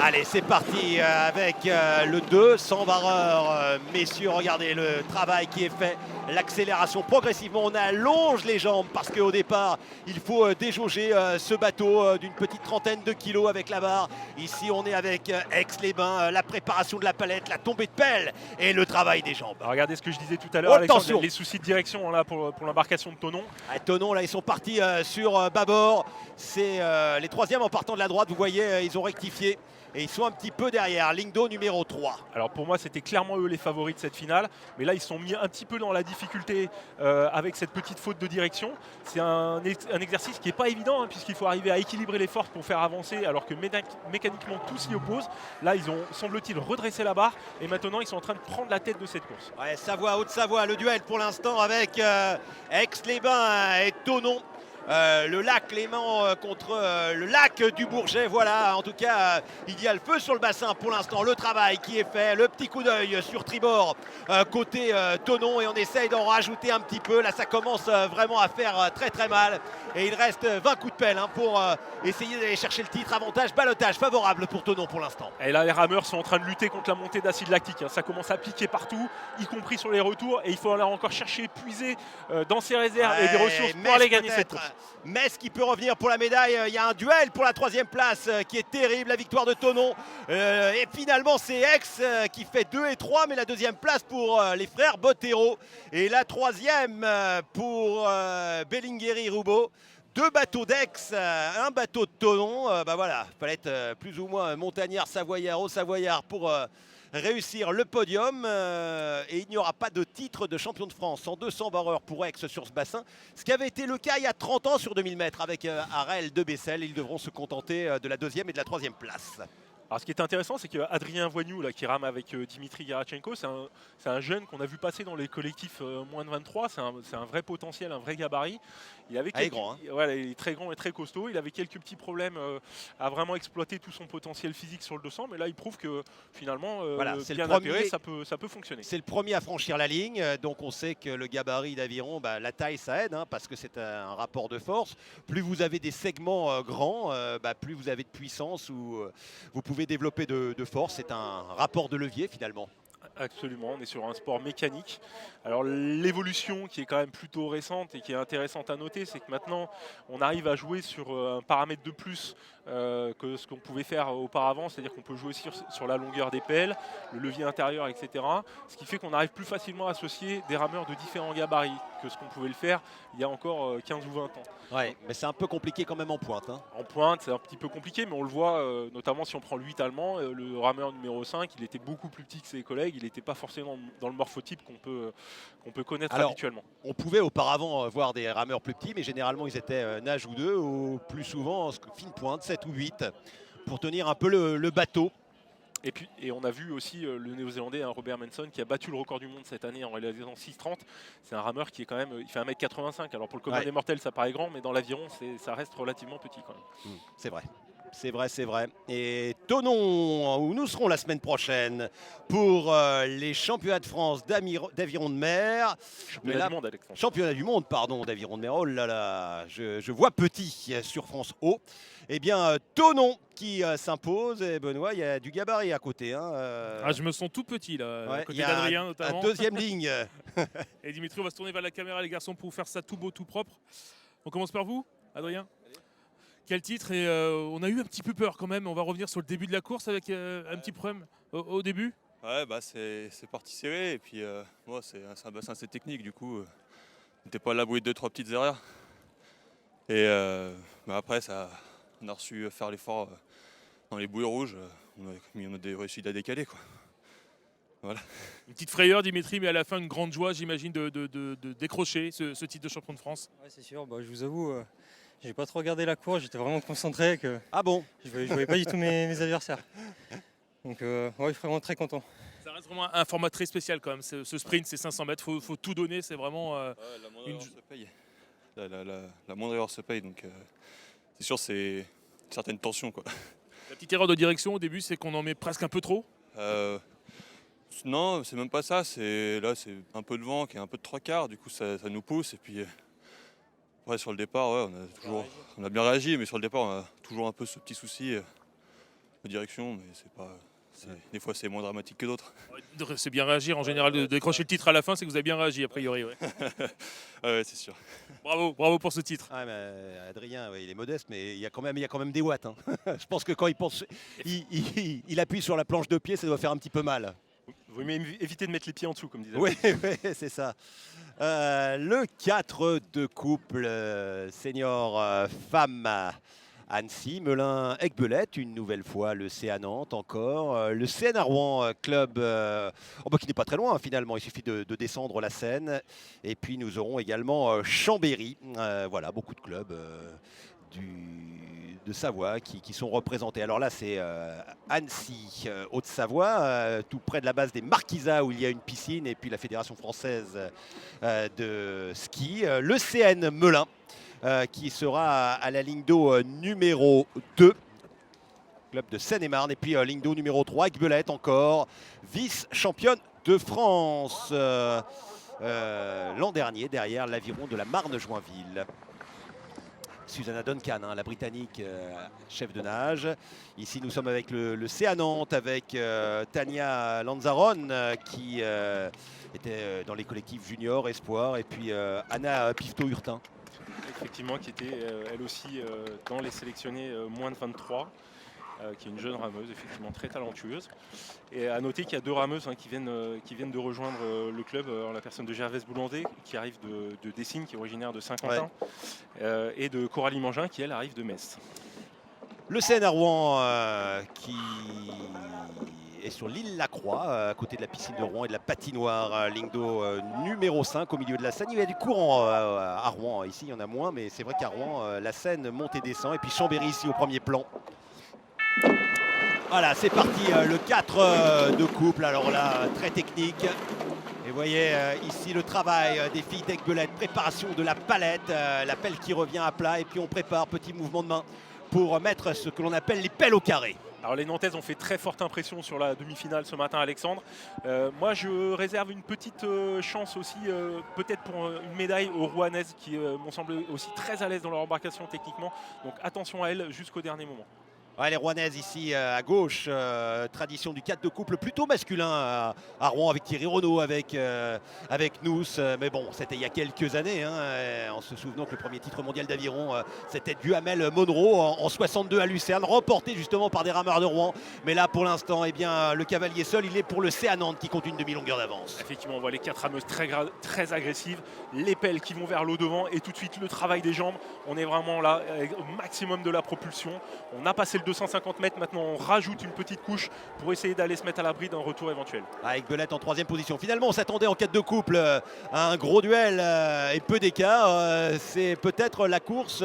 Allez, c'est parti avec le 200 barreur. Messieurs, regardez le travail qui est fait. L'accélération progressivement, on allonge les jambes parce qu'au départ, il faut déjauger ce bateau d'une petite trentaine de kilos avec la barre. Ici, on est avec Aix-les-Bains, la préparation de la palette, la tombée de pelle et le travail des jambes. Alors, regardez ce que je disais tout à l'heure, Alexandre, attention. les soucis de direction là, pour l'embarcation de Thonon. Thonon, là, ils sont partis sur bâbord. C'est les troisièmes en partant de la droite. Vous voyez, ils ont rectifié. Et ils sont un petit peu derrière, ligne d'eau numéro 3. Alors pour moi, c'était clairement eux les favoris de cette finale. Mais là, ils sont mis un petit peu dans la difficulté avec cette petite faute de direction. C'est un exercice qui n'est pas évident, hein, puisqu'il faut arriver à équilibrer les forces pour faire avancer, alors que mécaniquement, tout s'y oppose. Là, ils ont, semble-t-il, redressé la barre. Et maintenant, ils sont en train de prendre la tête de cette course. Ouais, Savoie, Haute-Savoie, le duel pour l'instant avec Aix-les-Bains et Thonon. Le lac Léman contre le lac du Bourget. Voilà, en tout cas, il y a le feu sur le bassin pour l'instant. Le travail qui est fait, le petit coup d'œil sur tribord côté Thonon et on essaye d'en rajouter un petit peu. Là, ça commence vraiment à faire très très mal. Et il reste 20 coups de pelle pour essayer d'aller chercher le titre. Avantage, balotage favorable pour Thonon pour l'instant. Et là, les rameurs sont en train de lutter contre la montée d'acide lactique. Ça commence à piquer partout, y compris sur les retours. Et il faut aller encore chercher, puiser dans ses réserves et des ressources pour aller gagner cette course. Metz qui peut revenir pour la médaille. Il y a un duel pour la troisième place qui est terrible. La victoire de Thonon. Et finalement, c'est Aix qui fait 2 et 3. Mais la deuxième place pour les frères Bottero. Et la troisième pour Bellingueri-Roubaud. 2 bateaux d'Aix, un bateau de Thonon. Voilà, il fallait être plus ou moins montagnard, savoyard, haut savoyard pour réussir le podium. Et il n'y aura pas de titre de champion de France en 200 barreurs pour Aix sur ce bassin. Ce qui avait été le cas il y a 30 ans sur 2000 mètres avec Harel de Bessel. Ils devront se contenter de la deuxième et de la troisième place. Alors ce qui est intéressant, c'est qu'Adrien Voignou, là, qui rame avec Dimitri Garachenko, c'est un jeune qu'on a vu passer dans les collectifs moins de 23. C'est un vrai potentiel, un vrai gabarit. Il est grand, hein. Voilà, il est très grand et très costaud. Il avait quelques petits problèmes à vraiment exploiter tout son potentiel physique sur le 200. Mais là, il prouve que finalement, voilà, bien apéré, ça peut fonctionner. C'est le premier à franchir la ligne. Donc on sait que le gabarit d'aviron, la taille, ça aide, parce que c'est un rapport de force. Plus vous avez des segments grands, plus vous avez de puissance ou vous pouvez développer de force. C'est un rapport de levier finalement. Absolument, on est sur un sport mécanique. Alors l'évolution qui est quand même plutôt récente et qui est intéressante à noter, c'est que maintenant on arrive à jouer sur un paramètre de plus que ce qu'on pouvait faire auparavant, c'est-à-dire qu'on peut jouer sur la longueur des pelles, le levier intérieur, etc. Ce qui fait qu'on arrive plus facilement à associer des rameurs de différents gabarits que ce qu'on pouvait le faire il y a encore 15 ou 20 ans. Ouais, mais c'est un peu compliqué quand même en pointe. En pointe, c'est un petit peu compliqué, mais on le voit notamment si on prend le 8 allemand, le rameur numéro 5, il était beaucoup plus petit que ses collègues, il n'était pas forcément dans le morphotype qu'on peut connaître habituellement. On pouvait auparavant voir des rameurs plus petits, mais généralement ils étaient nage ou 2, ou plus souvent fine pointe, 7 ou 8, pour tenir un peu le bateau. Et on a vu aussi le néo-zélandais Robert Manson qui a battu le record du monde cette année en réalisant 6,30. C'est un rameur qui est quand même, il fait 1m85. Alors pour le commun des mortels ça paraît grand, mais dans l'aviron ça reste relativement petit quand même. C'est vrai. C'est vrai. Et Thonon, où nous serons la semaine prochaine pour les championnats de France d'aviron de mer. Championnat du monde, Alexandre. Championnat du monde, pardon, d'aviron de mer. Oh là là, je vois petit sur France O. Eh bien, Thonon qui s'impose. Et Benoît, il y a du gabarit à côté. Je me sens tout petit là, à côté d'Adrien notamment. Deuxième ligne. Et Dimitri, on va se tourner vers la caméra, les garçons, pour faire ça tout beau, tout propre. On commence par vous, Adrien. Quel titre, et on a eu un petit peu peur quand même. On va revenir sur le début de la course avec un petit problème au début. Ouais, c'est parti serré et puis c'est un bassin assez technique, du coup on n'était pas à l'abri de 2-3 petites erreurs. Et après on a reçu faire l'effort dans les bouées rouges, on a réussi à décaler quoi. Voilà. Une petite frayeur, Dimitri, mais à la fin une grande joie, j'imagine, de décrocher ce titre de champion de France. Ouais, c'est sûr, je vous avoue, j'ai pas trop regardé la course, j'étais vraiment concentré. Ah bon? Je voyais pas du tout mes adversaires. Donc je suis vraiment très content. Ça reste vraiment un format très spécial quand même, ce sprint, c'est 500 mètres, faut tout donner, c'est vraiment... la moindre erreur se paye. La moindre erreur se paye, donc c'est sûr, c'est une certaine tension quoi. La petite erreur de direction au début, c'est qu'on en met presque un peu trop. Non, c'est même pas ça. Là, c'est un peu de vent qui est un peu de trois quarts. Du coup, ça nous pousse. Et puis, ouais, sur le départ, ouais, on a bien réagi. Mais sur le départ, on a toujours un peu ce petit souci de direction. Mais c'est pas. Des fois, c'est moins dramatique que d'autres. C'est bien réagir en général, de décrocher le titre à la fin, c'est que vous avez bien réagi a priori. Ouais. Ouais, c'est sûr. Bravo pour ce titre. Ah, mais Adrien, ouais, il est modeste, mais il y a quand même des watts. Hein. Je pense que quand il appuie sur la planche de pied, ça doit faire un petit peu mal. Vaut mieux éviter de mettre les pieds en dessous, comme disait. Oui, c'est ça. Le 4 de couple senior femme. Annecy, Melun, Aiguebelette, une nouvelle fois le CA Nantes encore, le CN Rouen club qui n'est pas très loin finalement, il suffit de descendre la Seine, et puis nous aurons également Chambéry, voilà, beaucoup de clubs de Savoie qui sont représentés. Alors là c'est Annecy, Haute-Savoie, tout près de la base des Marquisats où il y a une piscine, et puis la Fédération française de ski, le CN Melun. Qui sera à la ligne d'eau numéro 2, club de Seine-et-Marne. Et puis ligne d'eau numéro 3, Aiguebelette encore, vice-championne de France l'an dernier, derrière l'aviron de la Marne-Joinville. Susanna Duncan, la Britannique, chef de nage. Ici, nous sommes avec le CA Nantes, avec Tania Lanzaron, qui était dans les collectifs juniors, espoir, et puis Anna Pifto-Hurtin. Effectivement, qui était elle aussi dans les sélectionnés moins de 23, qui est une jeune rameuse, effectivement très talentueuse. Et à noter qu'il y a deux rameuses qui viennent de rejoindre le club, la personne de Gervaise Boulanger qui arrive de Dessines, qui est originaire de Saint-Quentin, et de Coralie Mangin qui elle arrive de Metz. Le CN Rouen qui est sur l'île Lacroix, à côté de la piscine de Rouen et de la patinoire, ligne d'eau numéro 5 au milieu de la Seine. Il y a du courant à Rouen, ici il y en a moins, mais c'est vrai qu'à Rouen, la Seine monte et descend. Et puis Chambéry ici au premier plan. Voilà, c'est parti, le 4 de couple, alors là, très technique. Et vous voyez ici le travail des filles d'Aiguebelette, préparation de la palette, la pelle qui revient à plat, et puis on prépare, petit mouvement de main, pour mettre ce que l'on appelle les pelles au carré. Alors les Nantaises ont fait très forte impression sur la demi-finale ce matin, Alexandre. Moi je réserve une petite chance aussi, peut-être pour une médaille aux Rouennaises qui m'ont semblé aussi très à l'aise dans leur embarcation techniquement. Donc attention à elles jusqu'au dernier moment. Ouais, les Rouennaises ici à gauche, tradition du 4 de couple plutôt masculin à Rouen, avec Thierry Renaud, avec Nous. Mais bon, c'était il y a quelques années, en se souvenant que le premier titre mondial d'aviron, c'était Duhamel Monroe en 62 à Lucerne, remporté justement par des rameurs de Rouen. Mais là, pour l'instant, eh bien, le cavalier seul, il est pour le CA Nantes qui compte une demi-longueur d'avance. Effectivement, on voit les quatre rameuses très agressives, les pelles qui vont vers l'eau devant, et tout de suite le travail des jambes. On est vraiment là au maximum de la propulsion. On a passé le 250 mètres, maintenant on rajoute une petite couche pour essayer d'aller se mettre à l'abri d'un retour éventuel. Avec Belette en troisième position. Finalement, on s'attendait en 4 de couple à un gros duel et peu d'écart. C'est peut-être la course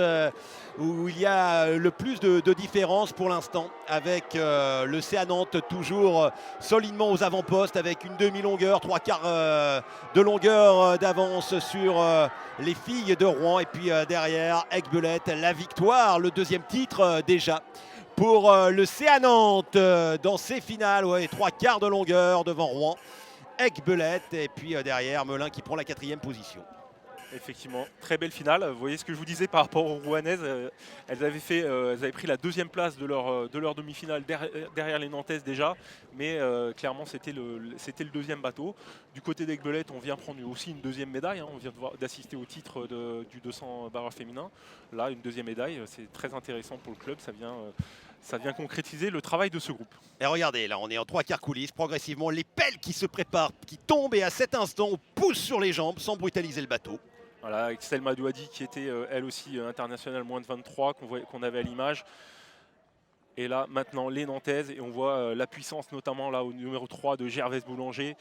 où il y a le plus de différence pour l'instant, avec le CA Nantes toujours solidement aux avant-postes, avec une demi-longueur, 3/4 de longueur d'avance sur les filles de Rouen. Et puis derrière, Aiguebelette, la victoire, le deuxième titre déjà pour le CA Nantes dans ces finales. 3/4 de longueur devant Rouen, Aiguebelette, et puis derrière Melun qui prend la 4e position. Effectivement, très belle finale. Vous voyez ce que je vous disais par rapport aux Rouennaises. Elles avaient pris la 2e place de leur demi-finale derrière les Nantaises déjà. Mais clairement, c'était le 2e bateau. Du côté d'Aiguebelette, on vient prendre aussi une 2e médaille. On vient d'assister au titre du 200 barreur féminin. Là, une 2e médaille, c'est très intéressant pour le club. Ça vient concrétiser le travail de ce groupe. Et regardez, là on est en 3/4 coulisses, progressivement les pelles qui se préparent, qui tombent, et à cet instant on pousse sur les jambes sans brutaliser le bateau. Voilà, avec Selma Douadi qui était elle aussi internationale moins de 23 qu'on avait à l'image. Et là maintenant les Nantaises, et on voit la puissance notamment là au numéro 3 de Gervaise Boulanger,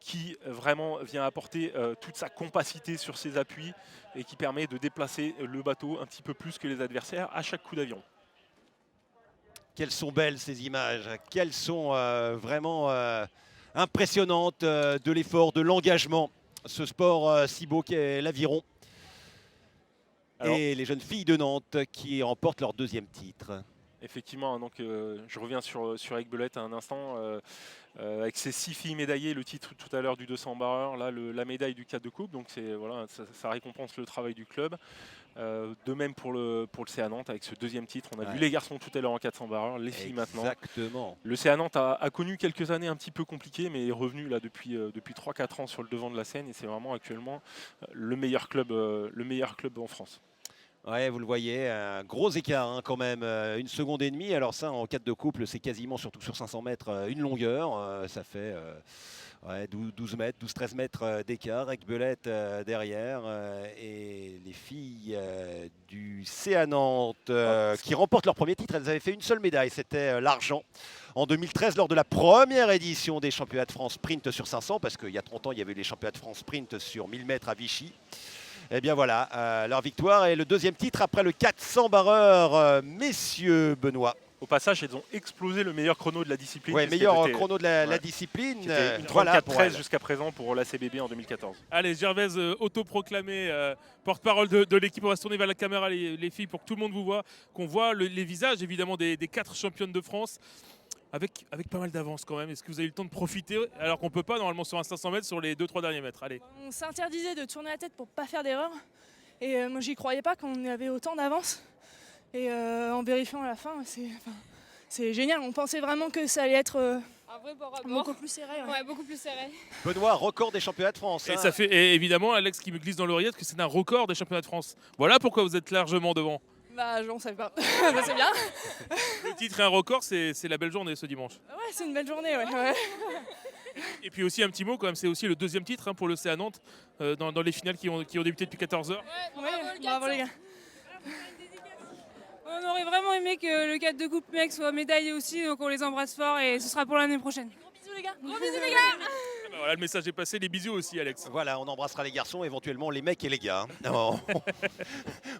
qui vraiment vient apporter toute sa compacité sur ses appuis et qui permet de déplacer le bateau un petit peu plus que les adversaires à chaque coup d'aviron. Quelles sont belles ces images, quelles sont vraiment impressionnantes de l'effort, de l'engagement. Ce sport si beau qu'est l'aviron. Et les jeunes filles de Nantes qui remportent leur 2e titre. Effectivement, donc je reviens sur Eric Belette un instant. Avec ses 6 filles médaillées, le titre tout à l'heure du 200 barreur, là la médaille du 4 de coupe, donc voilà, ça récompense le travail du club. De même pour le CA Nantes avec ce deuxième titre. On a vu les garçons tout à l'heure en 400 barreur, les filles maintenant. Exactement. Le CA Nantes a connu quelques années un petit peu compliquées, mais est revenu là depuis 3-4 ans sur le devant de la scène et c'est vraiment actuellement le meilleur club en France. Ouais, vous le voyez, un gros écart hein, quand même, 1 seconde et demie. Alors ça, en 4 de couple, c'est quasiment, surtout sur 500 mètres, une longueur. Ça fait 12-13 mètres d'écart avec Belette derrière. Et les filles du CA Nantes qui remportent leur premier titre, elles avaient fait une seule médaille, c'était l'argent. En 2013, lors de la première édition des championnats de France sprint sur 500, parce qu'il y a 30 ans, il y avait eu les championnats de France sprint sur 1000 mètres à Vichy. Eh bien voilà, leur victoire est le deuxième titre après le 400 barreur, messieurs Benoît. Au passage, elles ont explosé le meilleur chrono de la discipline. Oui, meilleur chrono de la discipline. C'était une 34-13 voilà jusqu'à présent pour la CBB en 2014. Allez, Gervaise, autoproclamé porte-parole de l'équipe. On va se tourner vers la caméra, les filles, pour que tout le monde vous voit, qu'on voit les visages évidemment des 4 championnes de France. Avec pas mal d'avance quand même. Est-ce que vous avez eu le temps de profiter alors qu'on ne peut pas normalement sur un 500 mètres sur les 2-3 derniers mètres? Allez. On s'interdisait de tourner la tête pour pas faire d'erreur. Et moi j'y croyais pas qu'on avait autant d'avance. Et en vérifiant à la fin, c'est génial. On pensait vraiment que ça allait être Un vrai bord à bord. beaucoup plus serré. Ouais, beaucoup plus serré. Benoît, record des championnats de France. Et ça fait et évidemment Alex qui me glisse dans l'oreillette que c'est un record des championnats de France. Voilà pourquoi vous êtes largement devant. Bah, on savait pas. Bah, c'est bien. Le titre et un record, c'est la belle journée ce dimanche. Ouais, c'est une belle journée, ouais. Et puis aussi un petit mot quand même, c'est aussi le deuxième titre pour le CA Nantes dans les finales qui ont débuté depuis 14 heures. Bravo les gars. On aurait vraiment aimé que le 4 de coupe mec soit médaillé aussi, donc on les embrasse fort et ce sera pour l'année prochaine. Gros bisous les gars. Gros bisous les gars. Ben voilà, le message est passé, les bisous aussi Alex. Voilà, on embrassera les garçons, éventuellement les mecs et les gars.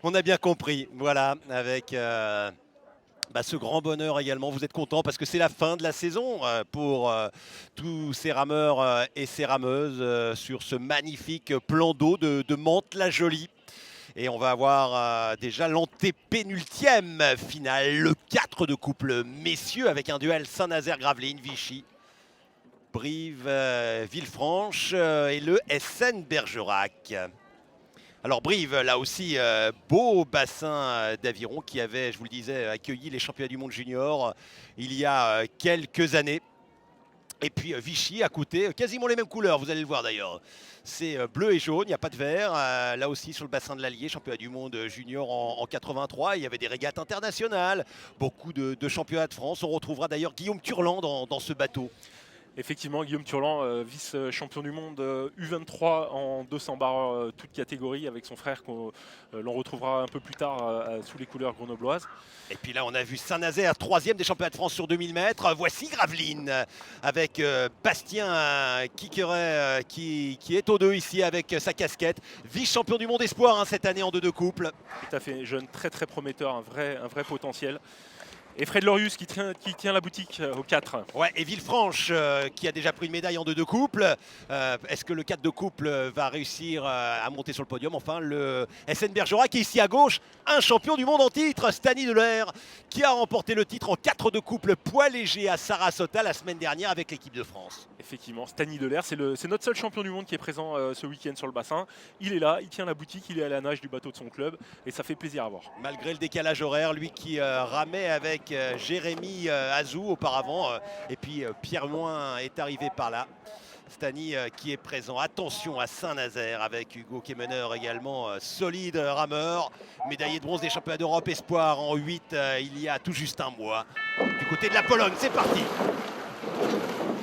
On a bien compris. Voilà, avec ce grand bonheur également. Vous êtes contents parce que c'est la fin de la saison pour tous ces rameurs et ces rameuses sur ce magnifique plan d'eau de Mantes-la-Jolie. Et on va avoir déjà l'antépénultième finale, le 4 de couple messieurs avec un duel Saint-Nazaire-Gravelines-Vichy. Brive, Villefranche et le SN Bergerac. Alors Brive, là aussi, beau bassin d'aviron qui avait, je vous le disais, accueilli les championnats du monde junior il y a quelques années. Et puis Vichy à côté, quasiment les mêmes couleurs, vous allez le voir d'ailleurs. C'est bleu et jaune, il n'y a pas de vert. Là aussi sur le bassin de l'Allier, championnat du monde junior en 83. Il y avait des régates internationales, beaucoup de championnats de France. On retrouvera d'ailleurs Guillaume Turland dans ce bateau. Effectivement, Guillaume Turland, vice-champion du monde U23 en 200 barres toute catégorie avec son frère l'on retrouvera un peu plus tard sous les couleurs grenobloises. Et puis là, on a vu Saint-Nazaire, 3e des championnats de France sur 2000 mètres. Voici Gravelines avec Bastien Quiqueret qui est au 2 ici avec sa casquette. Vice-champion du monde espoir cette année en 2 de couple. Tout à fait, jeune, très très prometteur, un vrai potentiel. Et Fred Lorius qui tient la boutique au 4. Ouais, et Villefranche qui a déjà pris une médaille en 2 de couple. Est-ce que le 4 de couple va réussir à monter sur le podium? Enfin, le SN Bergerac qui est ici à gauche, un champion du monde en titre, Stani Delair, qui a remporté le titre en 4 de couple poids léger à Sarasota la semaine dernière avec l'équipe de France. Effectivement, Stani Delair, c'est notre seul champion du monde qui est présent ce week-end sur le bassin. Il est là, il tient la boutique, il est à la nage du bateau de son club et ça fait plaisir à voir. Malgré le décalage horaire, lui qui ramait avec Jérémy Azou auparavant, et puis Pierre Moin est arrivé par là. Stani qui est présent. Attention à Saint-Nazaire avec Hugo Kemener également, solide rameur, médaillé de bronze des championnats d'Europe espoir en 8 il y a tout juste un mois. Du côté de la Pologne, c'est parti.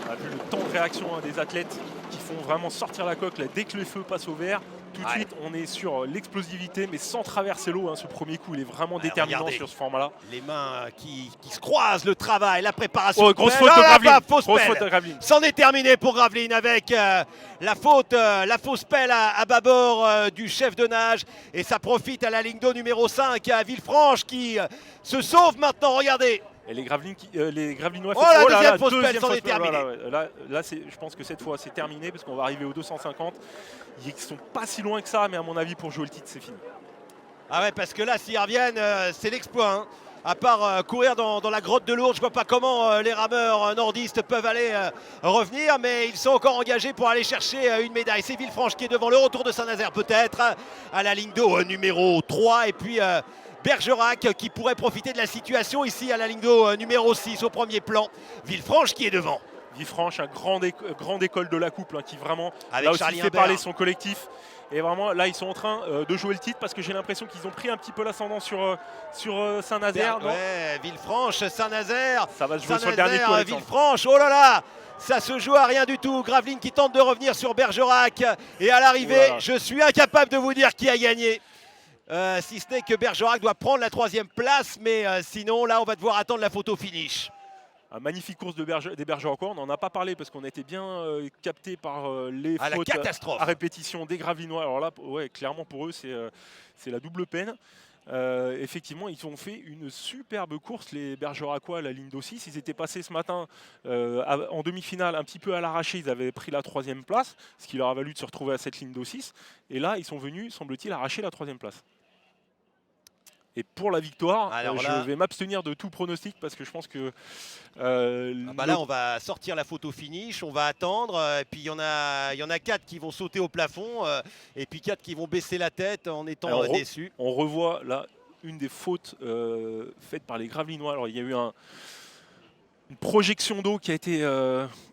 On a vu le temps de réaction des athlètes qui font vraiment sortir la coque là, dès que le feu passe au vert. Tout de suite, on est sur l'explosivité, mais sans traverser l'eau. Ce premier coup, il est vraiment déterminant regardez, sur ce format-là. Les mains qui se croisent, le travail, la préparation. Oh, grosse faute de Gravelines. Grosse faute de Gravelines. C'en est terminé pour Gravelines avec la fausse pelle à bâbord du chef de nage. Et ça profite à la ligne d'eau numéro 5 à Villefranche qui se sauve maintenant. Regardez. Et les Gravelinois la deuxième fausse pelle, c'en est terminé. Voilà, là je pense que cette fois c'est terminé parce qu'on va arriver aux 250. Ils ne sont pas si loin que ça, mais à mon avis pour jouer le titre c'est fini. Ah ouais, parce que là s'ils reviennent, c'est l'exploit. À part courir dans la grotte de Lourdes, je ne vois pas comment les rameurs nordistes peuvent aller revenir, mais ils sont encore engagés pour aller chercher une médaille. C'est Villefranche qui est devant, le retour de Saint-Nazaire peut-être, à la ligne d'eau numéro 3, et puis Bergerac qui pourrait profiter de la situation ici à la ligne d'eau numéro 6 au premier plan. Villefranche qui est devant. Villefranche, grande école de la couple, qui vraiment avec là aussi Charlie fait Imbert. parler son collectif. Et vraiment, là, ils sont en train de jouer le titre parce que j'ai l'impression qu'ils ont pris un petit peu l'ascendant sur Saint-Nazaire. Ouais, Villefranche, Saint-Nazaire. Ça va se jouer sur le dernier coup. Villefranche, oh là là, ça se joue à rien du tout. Graveline qui tente de revenir sur Bergerac. Et à l'arrivée, je suis incapable de vous dire qui a gagné. Si ce n'est que Bergerac doit prendre la 3e place. Mais sinon, là, on va devoir attendre la photo finish. Un magnifique course des Bergeracois, on n'en a pas parlé parce qu'on a été bien capté par les fautes à répétition des Gravinois. Alors là, ouais, clairement pour eux, c'est la double peine. Effectivement, ils ont fait une superbe course, les Bergeracois, à la ligne d'eau 6. Ils étaient passés ce matin en demi-finale un petit peu à l'arraché. Ils avaient pris la 3e place, ce qui leur a valu de se retrouver à cette ligne d'eau 6. Et là, ils sont venus, semble-t-il, arracher la 3e place. Et pour la victoire, je vais m'abstenir de tout pronostic parce que je pense que... là, on va sortir la photo finish, on va attendre. Et puis, il y en a 4 qui vont sauter au plafond et puis 4 qui vont baisser la tête en étant déçus. On revoit là une des fautes faites par les Gravelinois. Alors, il y a eu une projection d'eau qui a été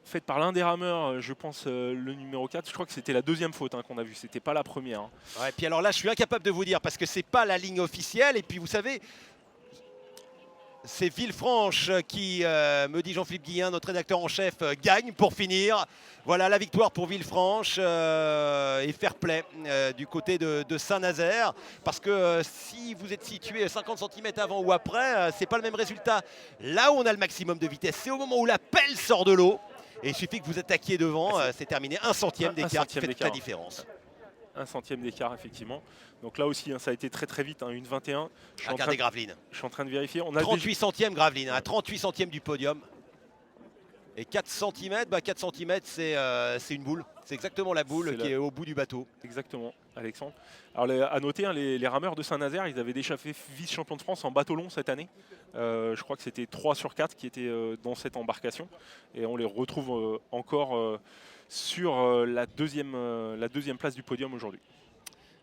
faite par l'un des rameurs, je pense le numéro 4. Je crois que c'était la 2e faute qu'on a vue, c'était pas la première. Ouais, et puis alors là, je suis incapable de vous dire parce que c'est pas la ligne officielle. Et puis vous savez, c'est Villefranche qui, me dit Jean-Philippe Guillain, notre rédacteur en chef, gagne pour finir. Voilà la victoire pour Villefranche et fair play du côté de Saint-Nazaire. Parce que si vous êtes situé 50 cm avant ou après, c'est pas le même résultat. Là où on a le maximum de vitesse, c'est au moment où la pelle sort de l'eau. Et il suffit que vous attaquiez devant, c'est terminé. 1 centième d'écart qui fait toute la différence. 1 centième d'écart, effectivement. Donc là aussi, ça a été très très vite, 1,21. Regardez Graveline. Je suis en train de vérifier. On a 38 centièmes Graveline, 38 centièmes du podium. Et 4 cm, 4 cm c'est une boule. C'est exactement la boule qui est au bout du bateau. Exactement, Alexandre. Alors à noter, les rameurs de Saint-Nazaire, ils avaient déjà fait vice-champion de France en bateau long cette année. Je crois que c'était 3 sur 4 qui étaient dans cette embarcation. Et on les retrouve encore sur la deuxième place du podium aujourd'hui.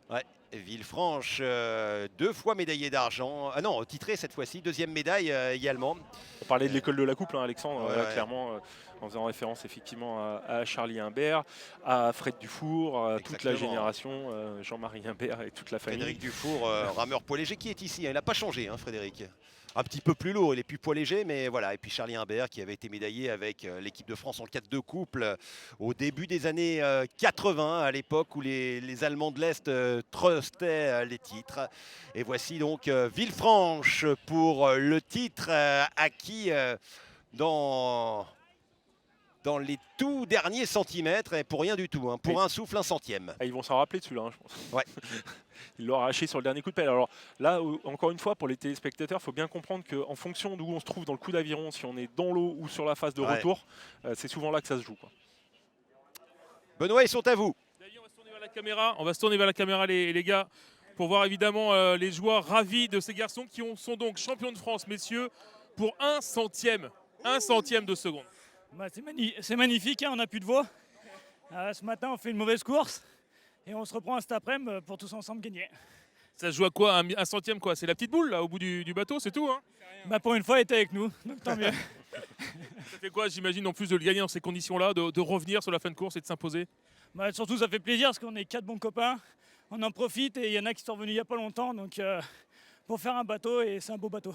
Ouais, Villefranche, 2 fois médaillé d'argent. Ah non, titré cette fois-ci, 2e médaille également. On parlait de l'école de la couple, Alexandre, clairement, en faisant référence effectivement à Charlie Imbert, à Fred Dufour, à toute la génération, Jean-Marie Imbert et toute la famille. Frédéric Dufour, rameur poids léger qui est ici. Il n'a pas changé, Frédéric. Un petit peu plus lourd, il est plus poids léger, mais voilà. Et puis Charlie Imbert qui avait été médaillé avec l'équipe de France en 4-2 couple au début des années 80, à l'époque où les Allemands de l'Est trustaient les titres. Et voici donc Villefranche pour le titre acquis dans les tout derniers centimètres et pour rien du tout, pour un souffle, 1 centième. Ils vont s'en rappeler de celui-là, je pense. Ouais. Ils l'ont arraché sur le dernier coup de pelle. Alors là, encore une fois, pour les téléspectateurs, il faut bien comprendre qu'en fonction d'où on se trouve dans le coup d'aviron, si on est dans l'eau ou sur la phase de retour, c'est souvent là que ça se joue. Benoît, ils sont à vous. D'ailleurs, on va se tourner vers la caméra. On va se tourner vers la caméra, les gars, pour voir évidemment les joueurs ravis de ces garçons qui sont donc champions de France, messieurs, pour 1 centième. 1 centième de seconde. C'est magnifique, on n'a plus de voix. Ce matin, on fait une mauvaise course et on se reprend cet après-midi pour tous ensemble gagner. Ça se joue à quoi, 1 centième quoi? C'est la petite boule là au bout du bateau, c'est tout Pour une fois, elle était avec nous, donc tant mieux. Ça fait quoi, j'imagine, en plus de le gagner dans ces conditions-là, de revenir sur la fin de course et de s'imposer? Surtout, ça fait plaisir parce qu'on est 4 bons copains. On en profite et il y en a qui sont revenus il n'y a pas longtemps, donc pour faire un bateau, et c'est un beau bateau.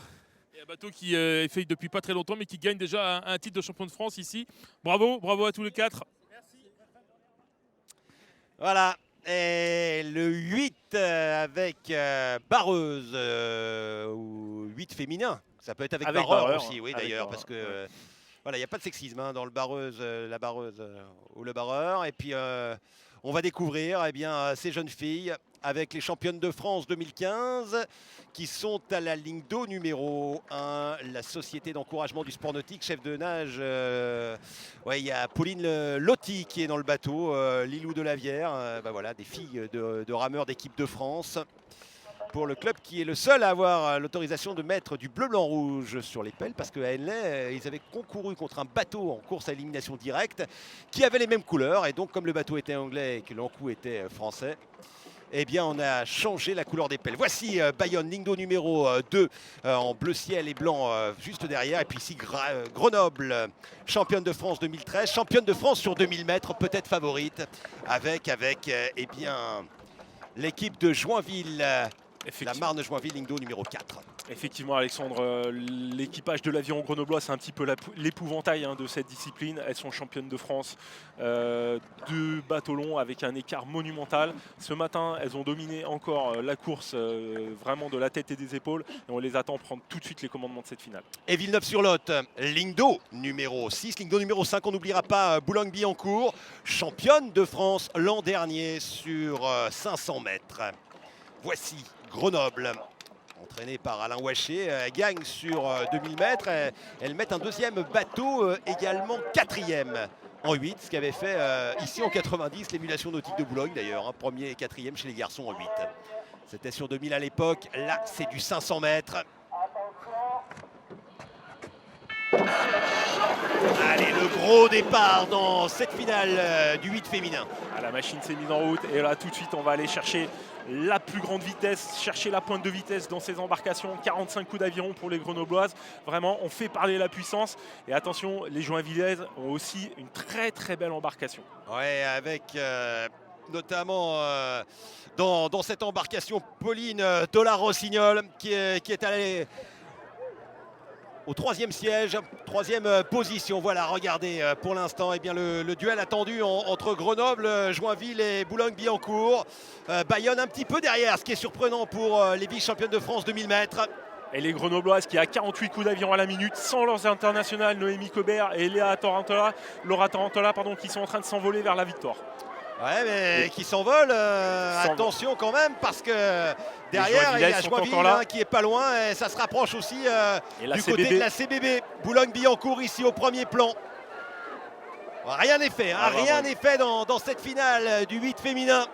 Et un bateau qui est fait depuis pas très longtemps, mais qui gagne déjà un titre de champion de France ici. Bravo, bravo à tous les 4. Merci. Voilà, et le 8 avec barreuse, ou 8 féminin. Ça peut être avec barreur aussi, oui d'ailleurs, parce que voilà, il n'y a pas de sexisme dans le barreuse, la barreuse ou le barreur. Et puis on va découvrir ces jeunes filles avec les championnes de France 2015 qui sont à la ligne d'eau numéro 1, la Société d'encouragement du sport nautique, chef de nage. Il y a Pauline Lotti qui est dans le bateau, Lilou de Lavière, voilà, des filles de rameurs d'équipe de France. pour le club qui est le seul à avoir l'autorisation de mettre du bleu-blanc-rouge sur les pelles, parce qu'à Henley, ils avaient concouru contre un bateau en course à élimination directe qui avait les mêmes couleurs, et donc comme le bateau était anglais et que l'encou était français, eh bien on a changé la couleur des pelles. Voici Bayonne, Lingdo numéro 2 en bleu ciel et blanc juste derrière. Et puis ici Grenoble, championne de France 2013, championne de France sur 2000 mètres, peut-être favorite, avec eh bien l'équipe de Joinville, la Marne-Joinville, Lingdo numéro 4. Effectivement, Alexandre, l'équipage de l'aviron grenoblois, c'est un petit peu l'épouvantail de cette discipline. Elles sont championnes de France, 2 bateaux longs avec un écart monumental. Ce matin, elles ont dominé encore la course vraiment de la tête et des épaules. Et on les attend prendre tout de suite les commandements de cette finale. Et Villeneuve-sur-Lot, Lingdo numéro 6, Lingdo numéro 5, on n'oubliera pas Boulogne-Billancourt, championne de France l'an dernier sur 500 mètres. Voici Grenoble, entraînée par Alain Ouaché, gagne sur 2000 mètres. Elle met un deuxième bateau, également 4e en 8, ce qu'avait fait ici en 90 l'émulation nautique de Boulogne d'ailleurs, 1er et 4e chez les garçons en 8. C'était sur 2000 à l'époque, là c'est du 500 mètres. Allez, le gros départ dans cette finale du 8 féminin. La machine s'est mise en route et là tout de suite on va aller chercher la plus grande vitesse, chercher la pointe de vitesse dans ces embarcations. 45 coups d'aviron pour les grenobloises. Vraiment, on fait parler la puissance. Et attention, les joinvillaises ont aussi une très très belle embarcation. Ouais, avec notamment dans cette embarcation Pauline Tollard-Rossignol qui est allée au 3e siège, 3e position. Voilà, regardez pour l'instant le duel attendu entre Grenoble, Joinville et Boulogne-Billancourt. Bayonne un petit peu derrière, ce qui est surprenant pour les vice-championnes de France 2000 mètres. Et les grenobloises qui a 48 coups d'aviron à la minute, sans leurs internationales Noémie Cobert et Laura Tarantola, qui sont en train de s'envoler vers la victoire. Ouais, mais qui s'envole, attention quand même, parce que derrière, il y a Joinville qui est pas loin et ça se rapproche aussi du côté de la CBB. Boulogne-Billancourt ici au premier plan. Rien n'est fait, rien n'est fait dans cette finale du 8 féminin.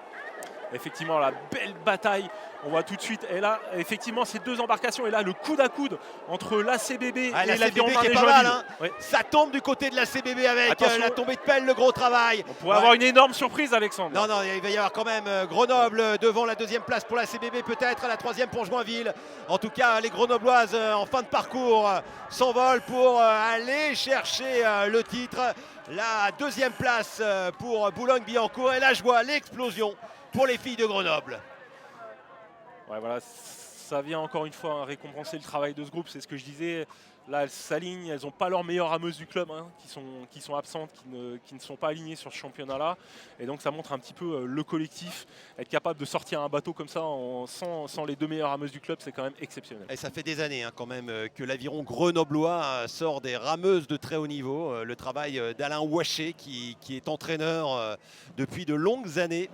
Effectivement, la belle bataille, on voit tout de suite. Et là, effectivement, ces 2 embarcations. Et là, le coude à coude entre la CBB et l'aviron qui est pas mal. Ouais. Ça tombe du côté de la CBB avec la tombée de pelle, le gros travail. On pourrait avoir une énorme surprise, Alexandre. Non, il va y avoir quand même Grenoble devant la 2e place pour la CBB, peut-être la 3e pour Joinville. En tout cas, les Grenobloises en fin de parcours s'envolent pour aller chercher le titre. La 2e place pour Boulogne-Billancourt et la joie, l'explosion pour les filles de Grenoble. Ouais, voilà, ça vient encore une fois récompenser le travail de ce groupe, c'est ce que je disais. Là, elles s'alignent, elles n'ont pas leurs meilleures rameuses du club qui sont absentes, qui ne sont pas alignées sur ce championnat-là. Et donc ça montre un petit peu le collectif. Être capable de sortir un bateau comme ça sans les 2 meilleures rameuses du club, c'est quand même exceptionnel. Et ça fait des années quand même que l'aviron grenoblois sort des rameuses de très haut niveau. Le travail d'Alain Ouaché qui est entraîneur depuis de longues années.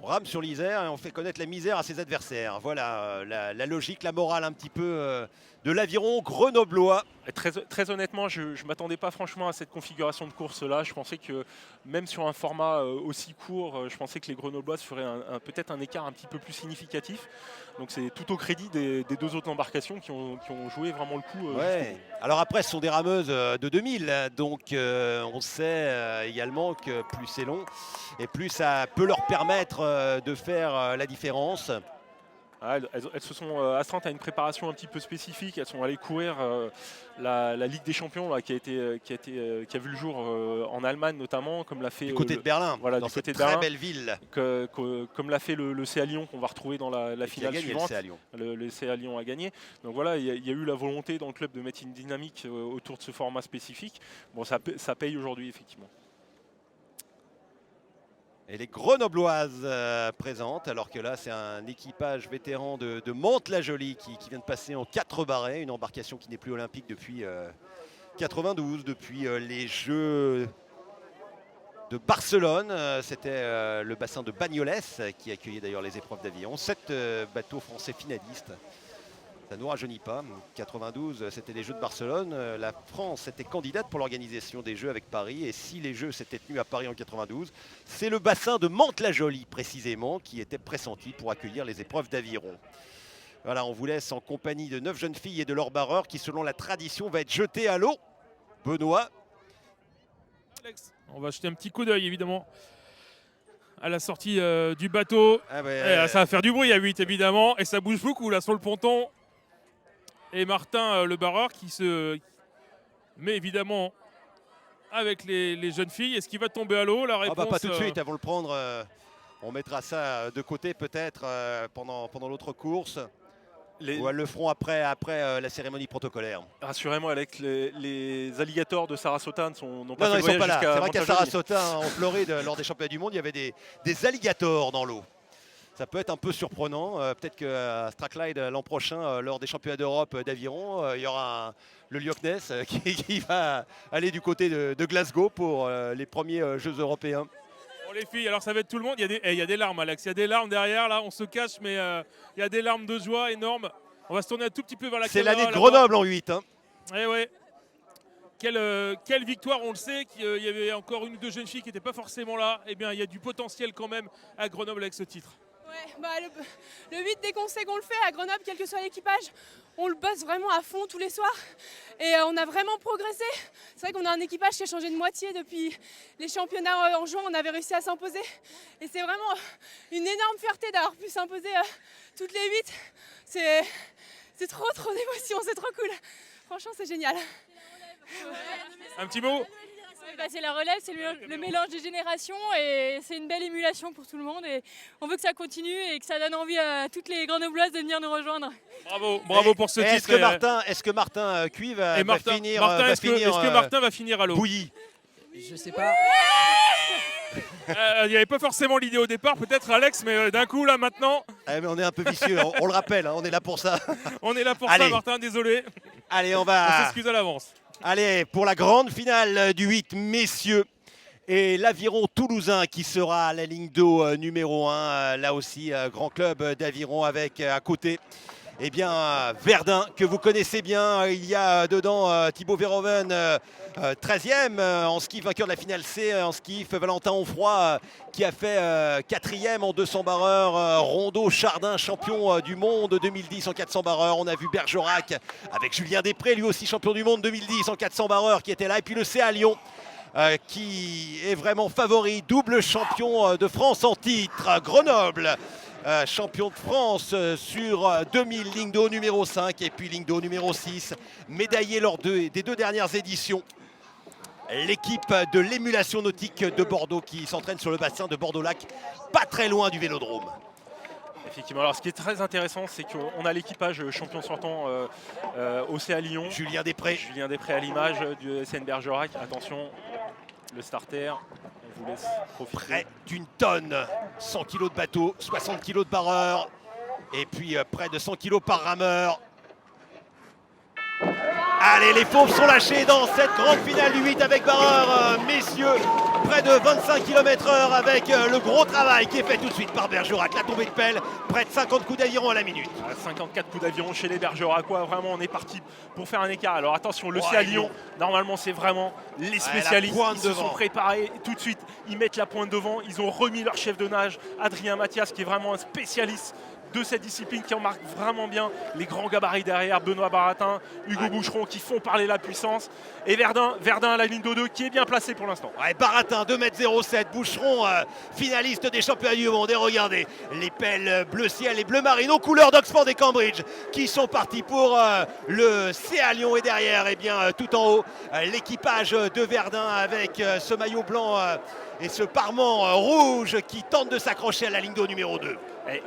On rame sur l'Isère et on fait connaître la misère à ses adversaires. Voilà la logique, la morale un petit peu de l'aviron grenoblois. Et très honnêtement, je ne m'attendais pas franchement à cette configuration de course-là. Je pensais que même sur un format aussi court, je pensais que les grenobloises feraient peut-être un écart un petit peu plus significatif. Donc c'est tout au crédit des 2 autres embarcations qui ont joué vraiment le coup. Ouais. Alors après, ce sont des rameuses de 2000. Donc on sait également que plus c'est long et plus ça peut leur permettre de faire la différence. Elles se sont astreintes à une préparation un petit peu spécifique. Elles sont allées courir la Ligue des Champions là, qui a vu le jour en Allemagne notamment, comme l'a fait du côté de Berlin, voilà, dans du cette côté de très Berlin, belle ville. Comme l'a fait le CA Lyon qu'on va retrouver dans la finale suivante. Le CA Lyon a gagné. Donc voilà, il y a eu la volonté dans le club de mettre une dynamique autour de ce format spécifique. Bon, ça paye aujourd'hui effectivement. Et les Grenobloises présentes, alors que là c'est un équipage vétéran de Mantes-la-Jolie qui vient de passer en 4 barrets, une embarcation qui n'est plus olympique depuis 92, depuis les Jeux de Barcelone. C'était le bassin de Bagnoles qui accueillait d'ailleurs les épreuves d'aviron. 7 bateaux français finalistes Ça ne nous rajeunit pas. 92, c'était les Jeux de Barcelone. La France était candidate pour l'organisation des Jeux avec Paris. Et si les Jeux s'étaient tenus à Paris en 92, c'est le bassin de Mantes-la-Jolie précisément qui était pressenti pour accueillir les épreuves d'aviron. Voilà, on vous laisse en compagnie de 9 jeunes filles et de leur barreur qui, selon la tradition, va être jetées à l'eau. Benoît. Alex, on va jeter un petit coup d'œil évidemment à la sortie du bateau. Ah Ça va faire du bruit à 8 évidemment et ça bouge beaucoup là sur le ponton. Et Martin le barreur qui se met évidemment avec les jeunes filles. Est-ce qu'il va tomber à l'eau? La réponse, pas tout de suite, elles vont le prendre. On mettra ça de côté peut-être pendant l'autre course. Ou elles le feront après la cérémonie protocolaire. Rassurez-moi, Alex, les alligators de Sarasota n'ont pas Non, fait ils le sont pas voyage là. jusqu'à C'est vrai qu'à Mantes-la-Jolie. Sarasota, en Floride, lors des championnats du monde, il y avait des alligators dans l'eau. Ça peut être un peu surprenant. Peut-être qu'à Strathclyde, l'an prochain, lors des championnats d'Europe d'aviron, il y aura le Loch Ness qui va aller du côté de Glasgow pour les premiers Jeux européens. Bon, les filles, alors ça va être tout le monde. Il y a des larmes, Alex. Il y a des larmes derrière. Là, on se cache, mais il y a des larmes de joie énormes. On va se tourner un tout petit peu vers la C'est caméra. l'année de Grenoble en 8. Hein. Eh ouais. Quelle victoire, on le sait, qu'il y avait encore une ou deux jeunes filles qui n'étaient pas forcément là. Eh bien, il y a du potentiel quand même à Grenoble avec ce titre. Ouais, le 8, dès qu'on sait qu'on le fait à Grenoble, quel que soit l'équipage, on le bosse vraiment à fond tous les soirs. Et on a vraiment progressé. C'est vrai qu'on a un équipage qui a changé de moitié depuis les championnats en juin. On avait réussi à s'imposer. Et c'est vraiment une énorme fierté d'avoir pu s'imposer toutes les 8. C'est trop d'émotions, c'est trop cool. Franchement, c'est génial. Un petit mot? C'est la relève, c'est le mélange des générations et c'est une belle émulation pour tout le monde et on veut que ça continue et que ça donne envie à toutes les Grenobloises de venir nous rejoindre. Bravo pour ce titre. Est-ce que Martin Cuy va finir est-ce que Martin va finir à l'eau? Bouilli. Je sais pas. Il n'y avait pas forcément l'idée au départ, peut-être Alex, mais d'un coup là maintenant. Mais on est un peu vicieux, on le rappelle, hein, on est là pour ça. On est là pour ça, Martin, désolé. Allez, on s'excuse à l'avance. Allez, pour la grande finale du 8, messieurs. Et l'aviron toulousain qui sera à la ligne d'eau numéro 1. Là aussi, grand club d'aviron avec à côté. Eh bien, Verdun, que vous connaissez bien. Il y a dedans Thibaut Verhoeven, 13e en skiff, vainqueur de la finale C en skiff. Valentin Onfroy qui a fait 4e en 200 barreurs. Rondeau Chardin, champion du monde 2010 en 400 barreurs. On a vu Bergerac avec Julien Després, lui aussi champion du monde 2010 en 400 barreurs qui était là. Et puis le CA Lyon. Qui est vraiment favori, double champion de France en titre. Grenoble, champion de France sur 2000, ligne d'eau numéro 5 et puis ligne d'eau numéro 6, médaillé lors des deux dernières éditions. L'équipe de l'émulation nautique de Bordeaux qui s'entraîne sur le bassin de Bordeaux-Lac, pas très loin du Vélodrome. Effectivement, alors ce qui est très intéressant, c'est qu'on a l'équipage champion sortant au CA Lyon. Julien Després à l'image du SN Bergerac. Attention, le starter, on vous laisse profiter. Près d'une tonne, 100 kg de bateau, 60 kg de barreur, et puis près de 100 kg par rameur. Allez, les fauves sont lâchés dans cette grande finale du 8 avec barreur, messieurs. Près de 25 km/h avec le gros travail qui est fait tout de suite par Bergerac. La tombée de pelle, près de 50 coups d'aviron à la minute. 54 coups d'aviron chez les Bergeracois. Vraiment, on est parti pour faire un écart. Alors attention, le CA Lyon, normalement, c'est vraiment les spécialistes. Ils se sont préparés tout de suite. Ils mettent la pointe devant. Ils ont remis leur chef de nage, Adrien Mathias, qui est vraiment un spécialiste de cette discipline, qui en marque vraiment bien les grands gabarits derrière, Benoît Baratin, Hugo Boucheron qui font parler la puissance, et Verdun à la ligne d'eau 2 qui est bien placé pour l'instant. Ouais, Baratin 2,07 m, Boucheron finaliste des championnats du monde, et regardez les pelles bleu ciel et bleu marine aux couleurs d'Oxford et Cambridge qui sont partis pour le CA Lyon, et derrière, et bien tout en haut, l'équipage de Verdun avec ce maillot blanc et ce parement rouge qui tente de s'accrocher à la ligne d'eau numéro 2.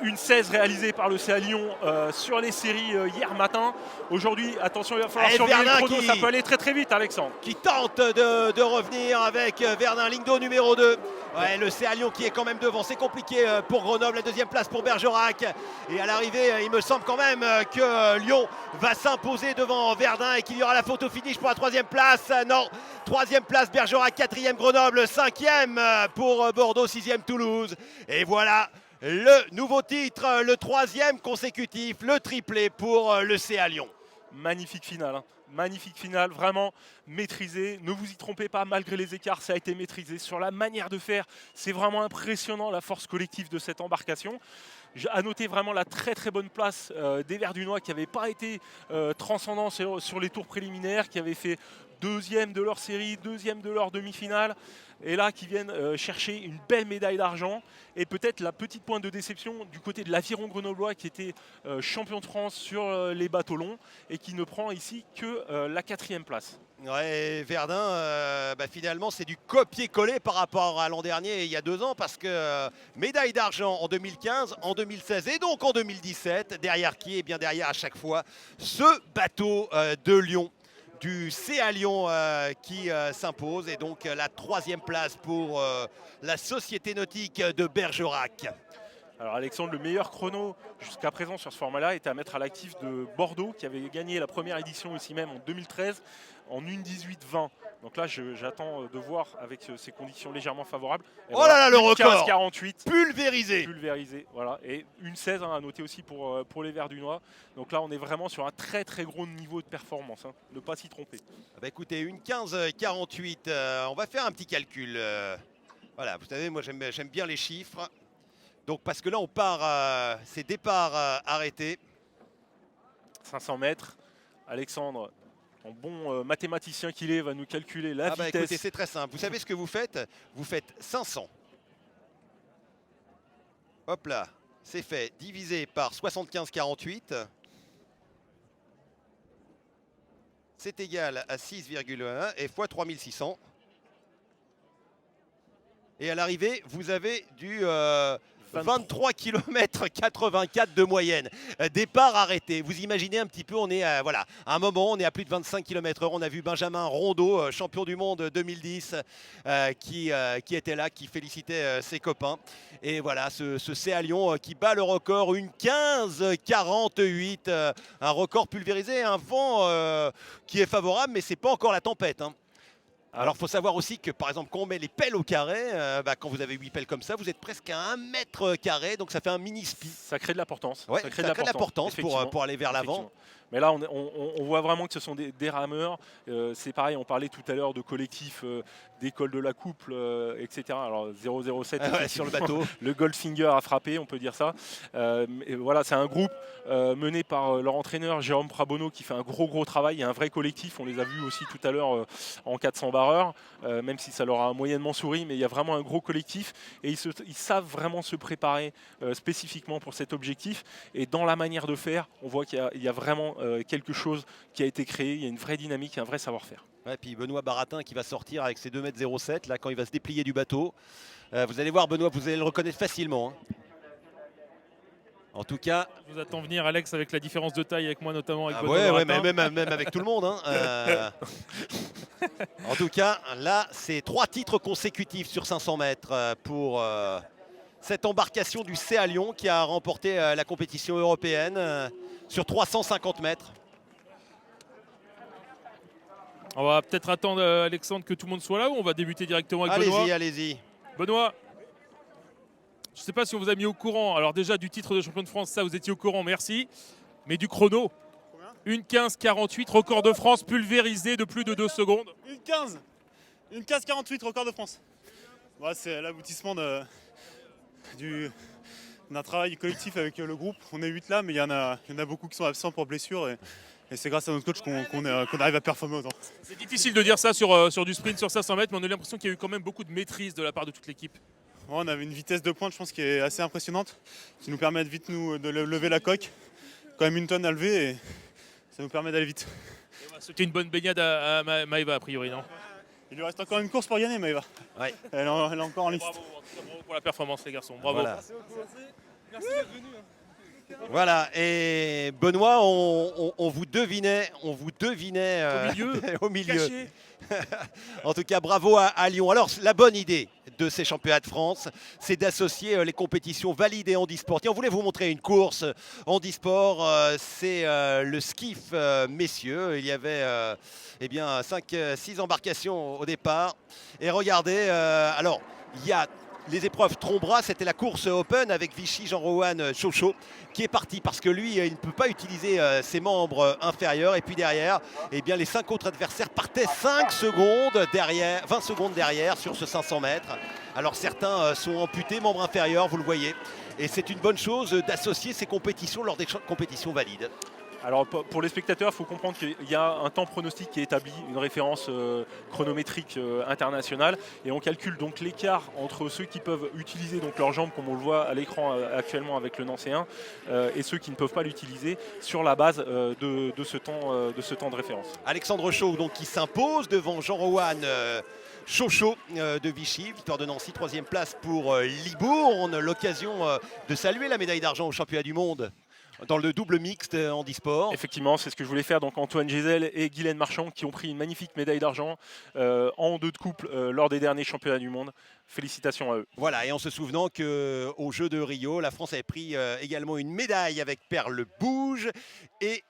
Une 16 réalisée par le CA Lyon sur les séries hier matin. Aujourd'hui, attention, il va falloir surveiller le chrono, ça peut aller très très vite, Alexandre. Qui tente de revenir avec Verdun, ligne d'eau numéro 2. Ouais, le CA Lyon qui est quand même devant, c'est compliqué pour Grenoble, la deuxième place pour Bergerac. Et à l'arrivée, il me semble quand même que Lyon va s'imposer devant Verdun et qu'il y aura la photo finish pour la troisième place. Non, troisième place Bergerac, quatrième Grenoble, cinquième pour Bordeaux, sixième Toulouse. Et voilà le nouveau titre, le 3e consécutif, le triplé pour le CA Lyon. Magnifique finale, hein. Magnifique finale, vraiment maîtrisée. Ne vous y trompez pas, malgré les écarts, ça a été maîtrisé. Sur la manière de faire, c'est vraiment impressionnant la force collective de cette embarcation. À noter vraiment la très très bonne place des Verdunois qui n'avaient pas été transcendants sur les tours préliminaires, qui avaient fait 2e de leur série, 2e de leur demi-finale, et là qui viennent chercher une belle médaille d'argent. Et peut-être la petite pointe de déception du côté de l'Aviron grenoblois qui était champion de France sur les bateaux longs et qui ne prend ici que la 4e place. Ouais, Verdun, finalement, c'est du copier-coller par rapport à l'an dernier et il y a 2 ans parce que médaille d'argent en 2015, en 2016 et donc en 2017. Derrière qui? Et bien derrière à chaque fois ce bateau de Lyon, du CA Lyon qui s'impose, et donc la 3e place pour la Société Nautique de Bergerac. Alors Alexandre, le meilleur chrono jusqu'à présent sur ce format-là était à mettre à l'actif de Bordeaux, qui avait gagné la première édition ici même en 2013 en 1:18:20. Donc là, j'attends de voir avec ces conditions légèrement favorables. Et oh là là, le record 48 pulvérisé. Voilà. Et 1:16 à noter aussi pour les Verdunois. Donc là, on est vraiment sur un très très gros niveau de performance. Ne pas s'y tromper. Écoutez, 1:15:48, on va faire un petit calcul. Voilà, vous savez, moi j'aime bien les chiffres. Donc parce que là, on part, c'est départ arrêté. 500 mètres. Alexandre, en bon mathématicien qu'il est, va nous calculer la vitesse. Écoutez, c'est très simple. Vous savez ce que vous faites? Vous faites 500. Hop là, c'est fait. Divisé par 75,48. C'est égal à 6,1 et fois 3600. Et à l'arrivée, vous avez du 23 km 84 de moyenne. Départ arrêté. Vous imaginez un petit peu, on est à, voilà, à un moment, on est à plus de 25 km/h. On a vu Benjamin Rondeau, champion du monde 2010, qui était là, qui félicitait ses copains. Et voilà, ce CA Lyon qui bat le record, 1:15:48. Un record pulvérisé, un vent qui est favorable, mais c'est pas encore la tempête, hein. Alors, il faut savoir aussi que, par exemple, quand on met les pelles au carré, quand vous avez 8 pelles comme ça, vous êtes presque à 1 mètre carré, donc ça fait un mini spi. Ça crée de l'importance. Ouais, ça crée de l'importance pour aller vers l'avant. Mais là, on voit vraiment que ce sont des rameurs. C'est pareil, on parlait tout à l'heure de collectifs d'école de la couple, etc. Alors 007 sur le bateau. Le Goldfinger a frappé, on peut dire ça. Et voilà, c'est un groupe mené par leur entraîneur Jérôme Prabono qui fait un gros travail. Il y a un vrai collectif, on les a vus aussi tout à l'heure en 400 barreurs, même si ça leur a moyennement souri, mais il y a vraiment un gros collectif et ils savent vraiment se préparer spécifiquement pour cet objectif. Et dans la manière de faire, on voit qu'il y a vraiment quelque chose qui a été créé, il y a une vraie dynamique, un vrai savoir-faire. Ouais, puis Benoît Baratin qui va sortir avec ses 2,07 m là quand il va se déplier du bateau. Vous allez voir Benoît, vous allez le reconnaître facilement, hein. En tout cas, je vous attends venir, Alex, avec la différence de taille avec moi, notamment avec Benoît Baratin. Ouais, même avec tout le monde, hein. En tout cas, là, c'est 3 titres consécutifs sur 500 mètres pour cette embarcation du CA Lyon qui a remporté la compétition européenne sur 350 mètres. On va peut-être attendre, Alexandre, que tout le monde soit là ou on va débuter directement avec Benoît? Allez-y. Benoît, je ne sais pas si on vous a mis au courant. Alors déjà, du titre de champion de France, ça, vous étiez au courant, merci. Mais du chrono, 1:15:48, record de France pulvérisé de plus de 2 secondes. 1:15:48, record de France. Ouais, c'est l'aboutissement d'un travail collectif avec le groupe. On est 8 là, mais il y en a beaucoup qui sont absents pour blessure. Et c'est grâce à notre coach qu'on arrive à performer autant. C'est difficile de dire ça sur du sprint sur 500 mètres, mais on a eu l'impression qu'il y a eu quand même beaucoup de maîtrise de la part de toute l'équipe. Ouais, on avait une vitesse de pointe, je pense, qui est assez impressionnante, qui nous permet de vite de lever la coque. Quand même 1 tonne à lever et ça nous permet d'aller vite. C'était une bonne baignade à Maëva, a priori, non? Il lui reste encore une course pour gagner, Maëva. Ouais. Elle est encore en liste. Bravo pour la performance, les garçons. Bravo. Voilà. Merci d'être venu. Voilà, et Benoît, on vous devinait au milieu. En tout cas, bravo à Lyon. Alors, la bonne idée de ces championnats de France, c'est d'associer les compétitions valides et handisport. Et on voulait vous montrer une course handisport, c'est le skiff messieurs. Il y avait 5-6 embarcations au départ. Et regardez, alors, il y a les épreuves tronc-bras, c'était la course open avec Vichy Jean-Rohan Chocho qui est parti parce que lui, il ne peut pas utiliser ses membres inférieurs. Et puis derrière, eh bien, les 5 autres adversaires partaient 20 secondes derrière sur ce 500 mètres. Alors certains sont amputés, membres inférieurs, vous le voyez. Et c'est une bonne chose d'associer ces compétitions lors des compétitions valides. Alors pour les spectateurs, il faut comprendre qu'il y a un temps pronostic qui est établi, une référence chronométrique internationale, et on calcule donc l'écart entre ceux qui peuvent utiliser donc leurs jambes, comme on le voit à l'écran actuellement avec le Nancéen, et ceux qui ne peuvent pas l'utiliser sur la base de ce temps de référence. Alexandre Chaud donc, qui s'impose devant Jean-Rohan Chocho de Vichy, victoire de Nancy, 3e place pour Libourne, l'occasion de saluer la médaille d'argent au championnat du monde dans le double mixte handisport. Effectivement, c'est ce que je voulais faire. Donc Antoine Gisèle et Guylaine Marchand qui ont pris une magnifique médaille d'argent en 2 de couple lors des derniers championnats du monde. Félicitations à eux. Voilà, et en se souvenant qu'aux Jeux de Rio, la France avait pris également une médaille avec Perle Bouge et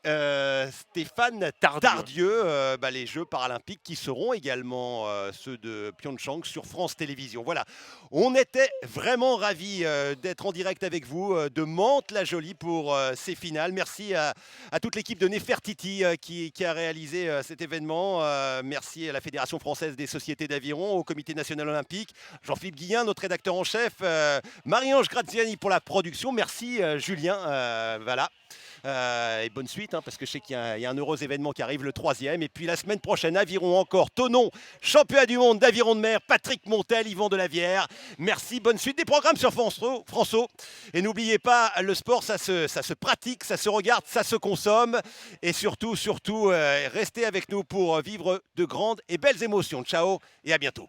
Stéphane Tardieu, les Jeux paralympiques qui seront également ceux de Pyeongchang sur France Télévisions. Voilà, on était vraiment ravis d'être en direct avec vous de Mantes-la-Jolie pour ces finales. Merci à toute l'équipe de Nefertiti qui a réalisé cet événement. Merci à la Fédération française des sociétés d'aviron, au Comité national olympique, Jean-Philippe Guillen, notre rédacteur en chef, Marie-Ange Graziani pour la production. Merci Julien. Voilà. Et bonne suite, parce que je sais qu'il y a un heureux événement qui arrive, le 3e. Et puis la semaine prochaine, aviron encore. Thonon, championnat du monde d'aviron de mer. Patrick Montel, Yvan Delavière. Merci, bonne suite des programmes sur François. Et n'oubliez pas, le sport, ça se pratique, ça se regarde, ça se consomme. Et surtout, restez avec nous pour vivre de grandes et belles émotions. Ciao et à bientôt.